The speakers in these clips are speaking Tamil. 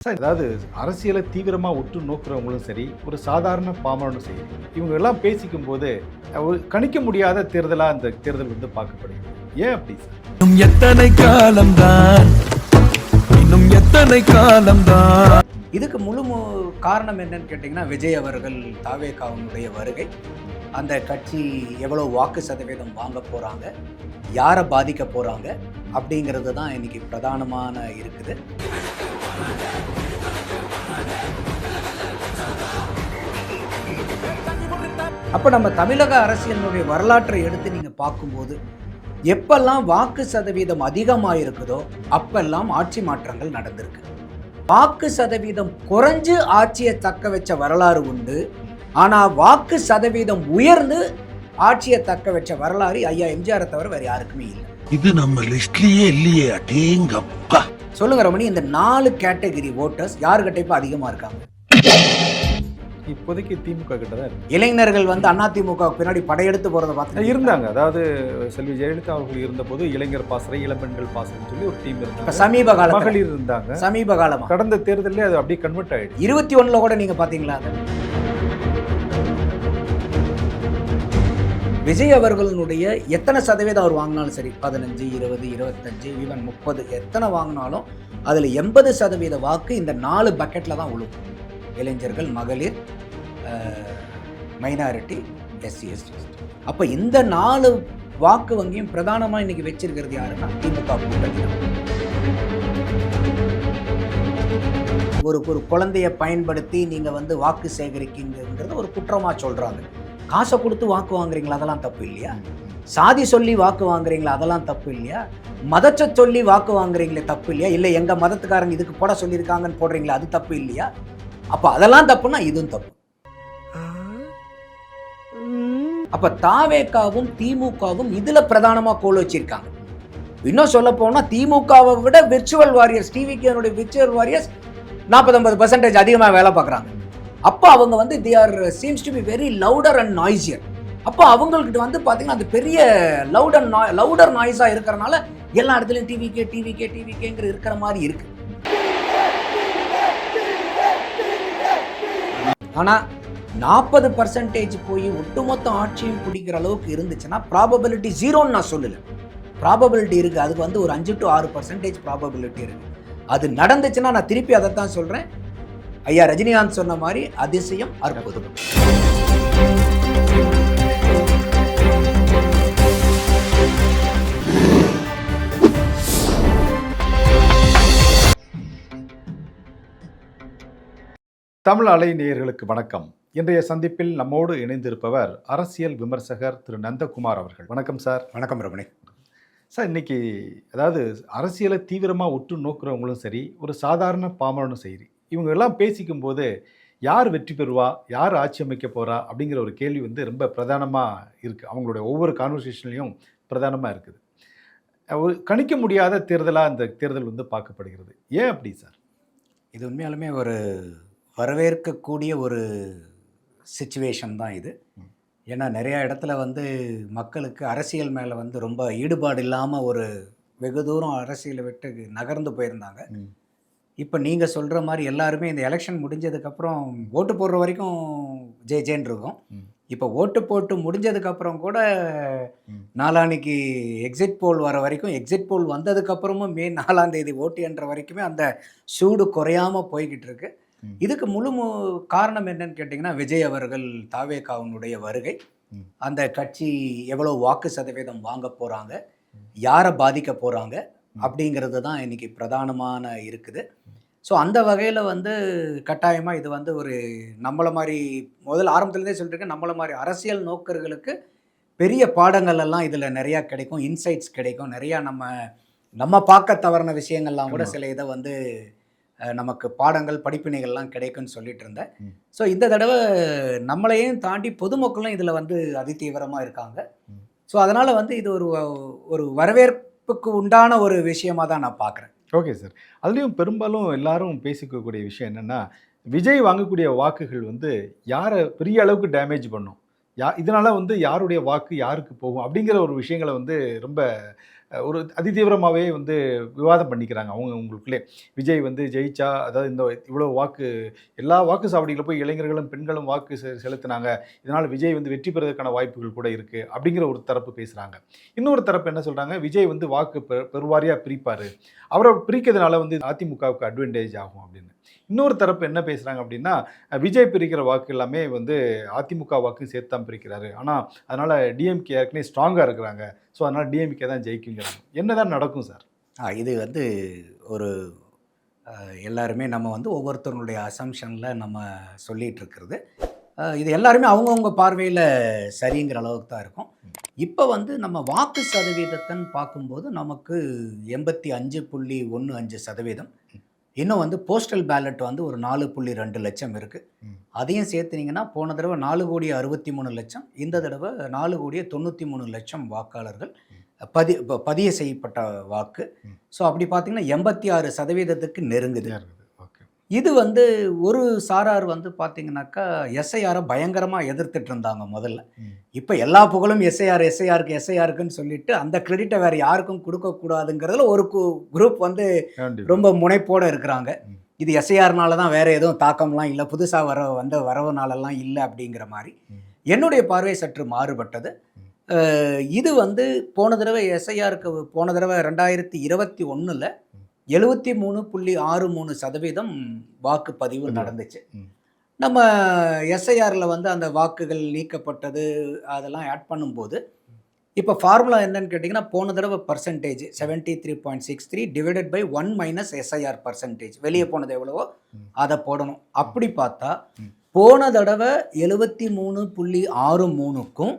சார், அதாவது அரசியலை தீவிரமாக உற்று நோக்குறவங்களும் சரி, ஒரு சாதாரண பாமரனும் சரி, இவங்க எல்லாம் பேசிக்கும் போது ஒரு கணிக்க முடியாத தேர்தலாக இந்த தேர்தல் வந்து பார்க்கப்படுகிறது. ஏன் அப்படி சார்? இன்னும் எத்தனை காலம்தான், இன்னும் எத்தனை காலம்தான். இதுக்கு காரணம் என்னன்னு கேட்டிங்கன்னா, விஜய் அவர்கள் தாவேகாவுடைய வருகை, அந்த கட்சி எவ்வளோ வாக்கு சதவீதம் வாங்க போகிறாங்க, யாரை பாதிக்க போகிறாங்க அப்படிங்கிறது தான் இன்னைக்கு பிரதானமான இருக்குது. அப்போ நம்ம தமிழக அரசியலினுடைய வரலாற்றை எடுத்து நீங்கள் பார்க்கும்போது எப்பெல்லாம் வாக்கு சதவீதம் அதிகமாக இருக்குதோ அப்பெல்லாம் ஆட்சி மாற்றங்கள் நடந்திருக்கு. வாக்கு சதவீதம் குறைஞ்சு ஆட்சியை தக்க வச்ச வரலாறு உண்டு. ஆனால் வாக்கு சதவீதம் உயர்ந்து ஆட்சியை தக்க வச்ச வரலாறு ஐயா எம்ஜிஆரை தவிர வேறு யாருக்குமே இல்லை. இது நம்ம லிஸ்ட்லயே இல்லையே. அடேங்கப்பா. சொல்லுங்க ரமணி, இந்த 4 கேட்டகரி ஓட்டர்ஸ் யாருக்கிட்ட இப்போ அதிகமாக இருக்காங்க? இப்போதைக்கு திமுக கிட்ட தான் இருக்கு. இளைஞர்கள் வந்து அதிமுக பின்னாடி படையெடுத்து போறதை பார்த்து இருந்தாங்க. அதாவது செல்வி ஜெயலலிதா அவர்கள் இருந்தபோது இளைஞர் பாசறை, இளம்பெண்கள் பாசறை சொல்லி ஒரு டீம் இருந்தாங்க. சமீப கால மகளிர் இருந்தாங்க. சமீப காலமா கடந்த தேர்தலே அது அப்படியே கன்வெர்ட் ஆயிடுச்சு. 21 கூட நீங்க பாத்தீங்களா? விஜய் அவர்களுடைய எத்தனை சதவீதம் அவர் வாங்கினாலும் சரி, 15, 20, 25, ஈவன் 30 எத்தனை வாங்கினாலும் அதில் 80% வாக்கு இந்த 4 பக்கெட்டில் தான் விழும். இளைஞர்கள், மகளிர், மைனாரிட்டி, எஸ்சி, எஸ்டி. அப்போ இந்த 4 வாக்கு வங்கியும் பிரதானமாக இன்னைக்கு வச்சிருக்கிறது யாருன்னா திமுக கூட்டணி. ஒரு குழந்தைய பயன்படுத்தி நீங்கள் வந்து வாக்கு சேகரிக்கிங்கிறது ஒரு குற்றமாக சொல்கிறாங்க. காசை கொடுத்து வாக்கு வாங்குறீங்களா, அதெல்லாம் தப்பு இல்லையா? சாதி சொல்லி வாக்கு வாங்குறீங்களா, அதெல்லாம் தப்பு இல்லையா? மதத்தை சொல்லி வாக்கு வாங்குறீங்களே, தப்பு இல்லையா? இல்லை எங்கள் மதத்துக்காரங்க இதுக்கு போட சொல்லியிருக்காங்கன்னு போடுறீங்களா, அது தப்பு இல்லையா? அப்போ அதெல்லாம் தப்புன்னா இதுவும் தப்பு. அப்போ தாவேகாவும் திமுகவும் இதில் பிரதானமாக கோல் வச்சிருக்காங்க. இன்னும் சொல்ல போனால் திமுகவை விட விர்ச்சுவல் வாரியர்ஸ், டிவிக்கு விர்ச்சுவல் வாரியர்ஸ் 40-50% அதிகமாக வேலை பார்க்குறாங்க. அப்போ அவங்க வந்து they are seems to be very louder and noisier. அப்போ அவங்கள்கிட்ட வந்து பார்த்தீங்கன்னா அந்த பெரிய லவுடர் நாய்ஸாக இருக்கிறனால எல்லா இடத்துலையும் டிவிக்கேங்கிற இருக்கிற மாதிரி இருக்கு. ஆனால் 40% போய் ஒட்டுமொத்த ஆட்சியும் பிடிக்கிற அளவுக்கு இருந்துச்சுன்னா ப்ராபபிலிட்டி 0ன்னு நான் சொல்லலை. ப்ராபபிலிட்டி இருக்குது. அதுக்கு வந்து ஒரு 5 to 6% ப்ராபபிலிட்டி இருக்குது. அது நடந்துச்சுன்னா நான் திருப்பி அதைத்தான் சொல்கிறேன். ஐயா ரஜினிகாந்த் சொன்ன மாதிரி அதிசயம், அற்புதம். தமிழ் அலை நேயர்களுக்கு வணக்கம். இன்றைய சந்திப்பில் நம்மோடு இணைந்திருப்பவர் அரசியல் விமர்சகர் திரு நந்தகுமார் அவர்கள். வணக்கம் சார். வணக்கம் ரமணி. சார், இன்னைக்கு அதாவது அரசியலை தீவிரமாக உற்று நோக்குறவங்களும் சரி, ஒரு சாதாரண பாமரனும் சரி, இவங்க எல்லாம் பேசிக்கும் போது யார் வெற்றி பெறுவா, யார் ஆட்சி அமைக்க போகிறா அப்படிங்கிற ஒரு கேள்வி வந்து ரொம்ப பிரதானமாக இருக்குது. அவங்களுடைய ஒவ்வொரு கான்வர்சேஷன்லையும் பிரதானமாக இருக்குது. ஒரு கணிக்க முடியாத தேர்தலாக இந்த தேர்தல் வந்து பார்க்கப்படுகிறது. ஏன் அப்படி சார்? இது உண்மையாலுமே ஒரு வரவேற்கக்கூடிய ஒரு சிச்சுவேஷன் தான் இது. ஏன்னா நிறையா இடத்துல வந்து மக்களுக்கு அரசியல் மேலே வந்து ரொம்ப ஈடுபாடு இல்லாமல் ஒரு வெகு தூரம் அரசியலை விட்டு நகர்ந்து போயிருந்தாங்க. இப்போ நீங்கள் சொல்கிற மாதிரி எல்லாருமே இந்த எலெக்ஷன் முடிஞ்சதுக்கப்புறம் ஓட்டு போடுற வரைக்கும் ஜெயின்னு இருக்கும். இப்போ ஓட்டு போட்டு முடிஞ்சதுக்கப்புறம் கூட நாளான்னைக்கு எக்ஸிட் போல் வர வரைக்கும், எக்ஸிட் போல் வந்ததுக்கப்புறமும் மே 4ஆம் தேதி ஓட்டு என்ற வரைக்குமே அந்த சூடு குறையாமல் போய்கிட்டு இருக்கு. இதுக்கு காரணம் என்னன்னு கேட்டிங்கன்னா, விஜய் அவர்கள் தாவேகாவுடைய வருகை, அந்த கட்சி எவ்வளோ வாக்கு சதவீதம் வாங்க போகிறாங்க, யாரை பாதிக்க போகிறாங்க அப்படிங்கிறது தான் இன்றைக்கி பிரதானமான இருக்குது. ஸோ அந்த வகையில் வந்து கட்டாயமாக இது வந்து ஒரு நம்மளை மாதிரி முதல்ல ஆரம்பத்துலேருந்தே சொல்லிட்டுருக்கேன், நம்மளை மாதிரி அரசியல் நோக்கர்களுக்கு பெரிய பாடங்கள் எல்லாம் இதில் நிறையா கிடைக்கும், இன்சைட்ஸ் கிடைக்கும், நிறையா நம்ம பார்க்க தவறின விஷயங்கள்லாம் கூட சில இதை வந்து நமக்கு பாடங்கள், படிப்பினைகள்லாம் கிடைக்கும்னு சொல்லிட்டு இருந்தேன். ஸோ இந்த தடவை நம்மளையும் தாண்டி பொதுமக்களும் இதில் வந்து அதிதீவிரமாக இருக்காங்க. ஸோ அதனால் வந்து இது ஒரு வரவேற்புக்கு உண்டான ஒரு விஷயமாக தான் நான் பார்க்குறேன். Okay sir. அதுலேயும் பெரும்பாலும் எல்லாரும் பேசிக்கக்கூடிய விஷயம் என்னென்னா, விஜய் வாங்கக்கூடிய வாக்குகள் வந்து யாரை பெரிய அளவுக்கு டேமேஜ் பண்ணும், இதனால் வந்து யாருடைய வாக்கு யாருக்கு போகும் அப்படிங்கிற ஒரு விஷயங்களை வந்து ரொம்ப ஒரு அதிதீவிரமாகவே வந்து விவாதம் பண்ணிக்கிறாங்க அவங்க உங்களுக்குள்ளே. விஜய் வந்து ஜெயிச்சா, அதாவது இந்த இவ்வளோ வாக்கு எல்லா வாக்கு சாவடிகளில் போய் இளைஞர்களும் பெண்களும் வாக்கு செலுத்தினாங்க, இதனால் விஜய் வந்து வெற்றி பெறுவதற்கான வாய்ப்புகள் கூட இருக்குது அப்படிங்கிற ஒரு தரப்பு பேசுகிறாங்க. இன்னொரு தரப்பு என்ன சொல்கிறாங்க, விஜய் வந்து வாக்கு பெருவாரியாக பிரிப்பார், அவரை பிரிக்கிறதுனால வந்து அதிமுகவுக்கு அட்வான்டேஜ் ஆகும் அப்படின்னு. இன்னொரு தரப்பு என்ன பேசுகிறாங்க அப்படின்னா, விஜய் பிரிக்கிற வாக்கு எல்லாமே வந்து அதிமுக வாக்கு சேர்த்து தான் பிரிக்கிறாரு, ஆனால் அதனால் டிஎம்கே ஏற்கனவே ஸ்ட்ராங்காக இருக்கிறாங்க, ஸோ அதனால் டிஎம்கே தான் ஜெயிக்குங்கிறாங்க. என்ன தான் நடக்கும் சார்? இது வந்து ஒரு எல்லாருமே நம்ம வந்து ஒவ்வொருத்தருடைய அசம்ஷனில் நம்ம சொல்லிகிட்டு இருக்கிறது. இது எல்லாருமே அவங்கவுங்க பார்வையில் சரிங்கிற அளவுக்கு தான் இருக்கும். இப்போ வந்து நம்ம வாக்கு சதவீதத்தைன்னு பார்க்கும்போது நமக்கு 85.15%. இன்னும் வந்து போஸ்டல் பேலட் வந்து ஒரு 4.2 லட்சம் இருக்குது. அதையும் சேர்த்துனீங்கன்னா போன தடவை 4,63,00,000, இந்த தடவை 4,93,00,000 வாக்காளர்கள் பதிய செய்யப்பட்ட வாக்கு. ஸோ அப்படி பார்த்தீங்கன்னா 86% நெருங்குது. இது வந்து ஒரு சாரார் வந்து பார்த்தீங்கன்னாக்கா எஸ்ஐஆரை பயங்கரமாக எதிர்த்துட்டு இருந்தாங்க முதல்ல. இப்போ எல்லா புகழும் எஸ்ஐஆருக்குன்னு சொல்லிட்டு அந்த கிரெடிட்டை வேறு யாருக்கும் கொடுக்கக்கூடாதுங்கிறதுல ஒரு குரூப் வந்து ரொம்ப முனைப்போடு இருக்கிறாங்க. இது எஸ்ஐஆர்னால தான், வேறு எதுவும் தாக்கம்லாம் இல்லை, புதுசாக வரவுனாலலாம் இல்லை அப்படிங்கிற மாதிரி. என்னுடைய பார்வை சற்று மாறுபட்டது. இது வந்து போன தடவை எஸ்ஐஆருக்கு போன தடவை 2021 73.63% வாக்குப்பதிவு நடந்துச்சு. நம்ம எஸ்ஐஆரில் வந்து அந்த வாக்குகள் நீக்கப்பட்டது அதெல்லாம் ஆட் பண்ணும்போது இப்போ ஃபார்முலா என்னன்னு கேட்டிங்கன்னா, போன தடவை percentage 73.63 divided by 1 minus SIR percentage, வெளியே போனது எவ்வளவோ அதை போடணும். அப்படி பார்த்தா போன தடவை 73.63க்கும்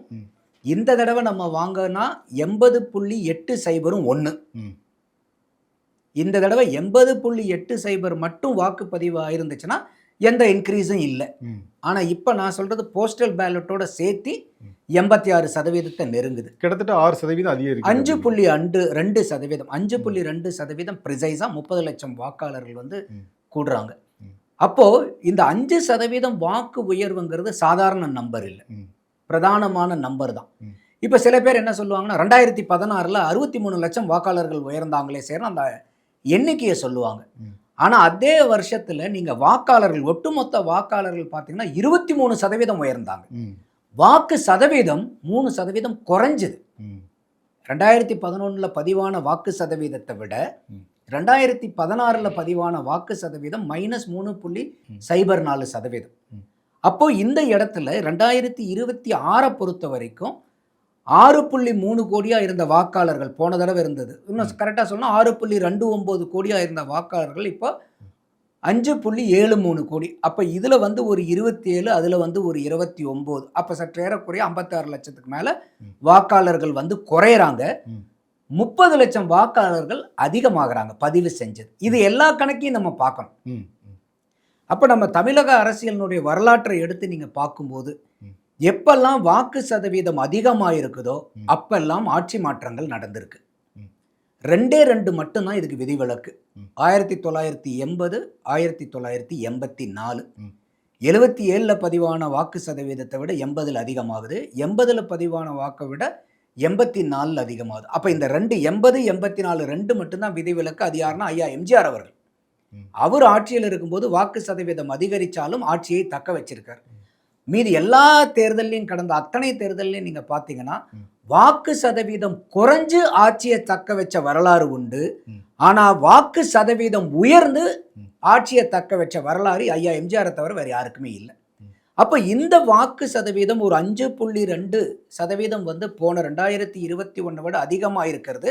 இந்த தடவை நம்ம வாங்கினா 80.80 இந்த தடவை 80.80 மட்டும் வாக்குப்பதிவு ஆயிருந்துச்சுன்னா எந்த இன்க்ரீஸும் இல்லை. ஆனால் இப்போ நான் சொல்கிறது போஸ்டல் பேலட்டோட சேர்த்து 86% நெருங்குது. கிட்டத்தட்ட 6% அதிகரிக்கும். 5.2%, 5.2% ப்ரிசைஸாக 30 லட்சம் வாக்காளர்கள் வந்து கூடுறாங்க. அப்போது இந்த 5% வாக்கு உயர்வுங்கிறது சாதாரண நம்பர் இல்லை, பிரதானமான நம்பர் தான். இப்போ சில பேர் என்ன சொல்லுவாங்கன்னா, 2016 63 லட்சம் வாக்காளர்கள் உயர்ந்தாங்களே சேர அந்த எண்ணிக்கையை சொல்லுவாங்க. ஆனால் அதே வருஷத்தில் நீங்கள் வாக்காளர்கள், ஒட்டுமொத்த வாக்காளர்கள் பார்த்தீங்கன்னா 23% உயர்ந்தாங்க. வாக்கு சதவீதம் 3% குறைஞ்சுது. 2011 பதிவான வாக்கு சதவீதத்தை விட 2016 பதிவான வாக்கு சதவீதம் -3.04%. அப்போ இந்த இடத்துல 2026 பொறுத்த வரைக்கும் 6.3 கோடியாக இருந்த வாக்காளர்கள் போன தடவை இருந்தது, இன்னும் கரெக்டாக சொன்னால் 6.29 கோடியாக இருந்த வாக்காளர்கள் இப்போ 5.73 கோடி. அப்போ இதில் வந்து ஒரு 27, அதில் வந்து ஒரு 29, அப்போ சற்று ஏறக்குறைய 56 லட்சத்துக்கு மேலே வாக்காளர்கள் வந்து குறையிறாங்க. 30 லட்சம் வாக்காளர்கள் அதிகமாகறாங்க பதிவு செஞ்சது. இது எல்லா கணக்கையும் நம்ம பார்க்கணும். அப்போ நம்ம தமிழக அரசியலினுடைய வரலாற்றை எடுத்து நீங்கள் பார்க்கும்போது எப்பெல்லாம் வாக்கு சதவீதம் அதிகமாக இருக்குதோ அப்பெல்லாம் ஆட்சி மாற்றங்கள் நடந்திருக்கு. 2 மட்டும்தான் இதுக்கு விதிவிலக்கு. 1980, 1984. 77 பதிவான வாக்கு சதவீதத்தை விட 80 அதிகமாகுது, 80 பதிவான வாக்கை விட 84 அதிகமாகுது. அப்போ இந்த 80, 84 மட்டும்தான் விதிவிலக்கு. அது யாருன்னா ஐயா எம்ஜிஆர் அவர்கள். அவர் ஆட்சியில் இருக்கும்போது வாக்கு சதவீதம் அதிகரித்தாலும் ஆட்சியை தக்க வச்சிருக்கார். மீதி எல்லா தேர்தலையும், கடந்த அத்தனை தேர்தலையும் நீங்கள் பார்த்தீங்கன்னா வாக்கு சதவீதம் குறைஞ்சு ஆட்சியை தக்க வச்ச வரலாறு உண்டு. ஆனால் வாக்கு சதவீதம் உயர்ந்து ஆட்சியை தக்க வச்ச வரலாறு ஐயா எம்ஜிஆரை தவிர வேறு யாருக்குமே இல்லை. அப்போ இந்த வாக்கு சதவீதம் ஒரு 5.2% வந்து போன 2021 விட அதிகமாக இருக்கிறது.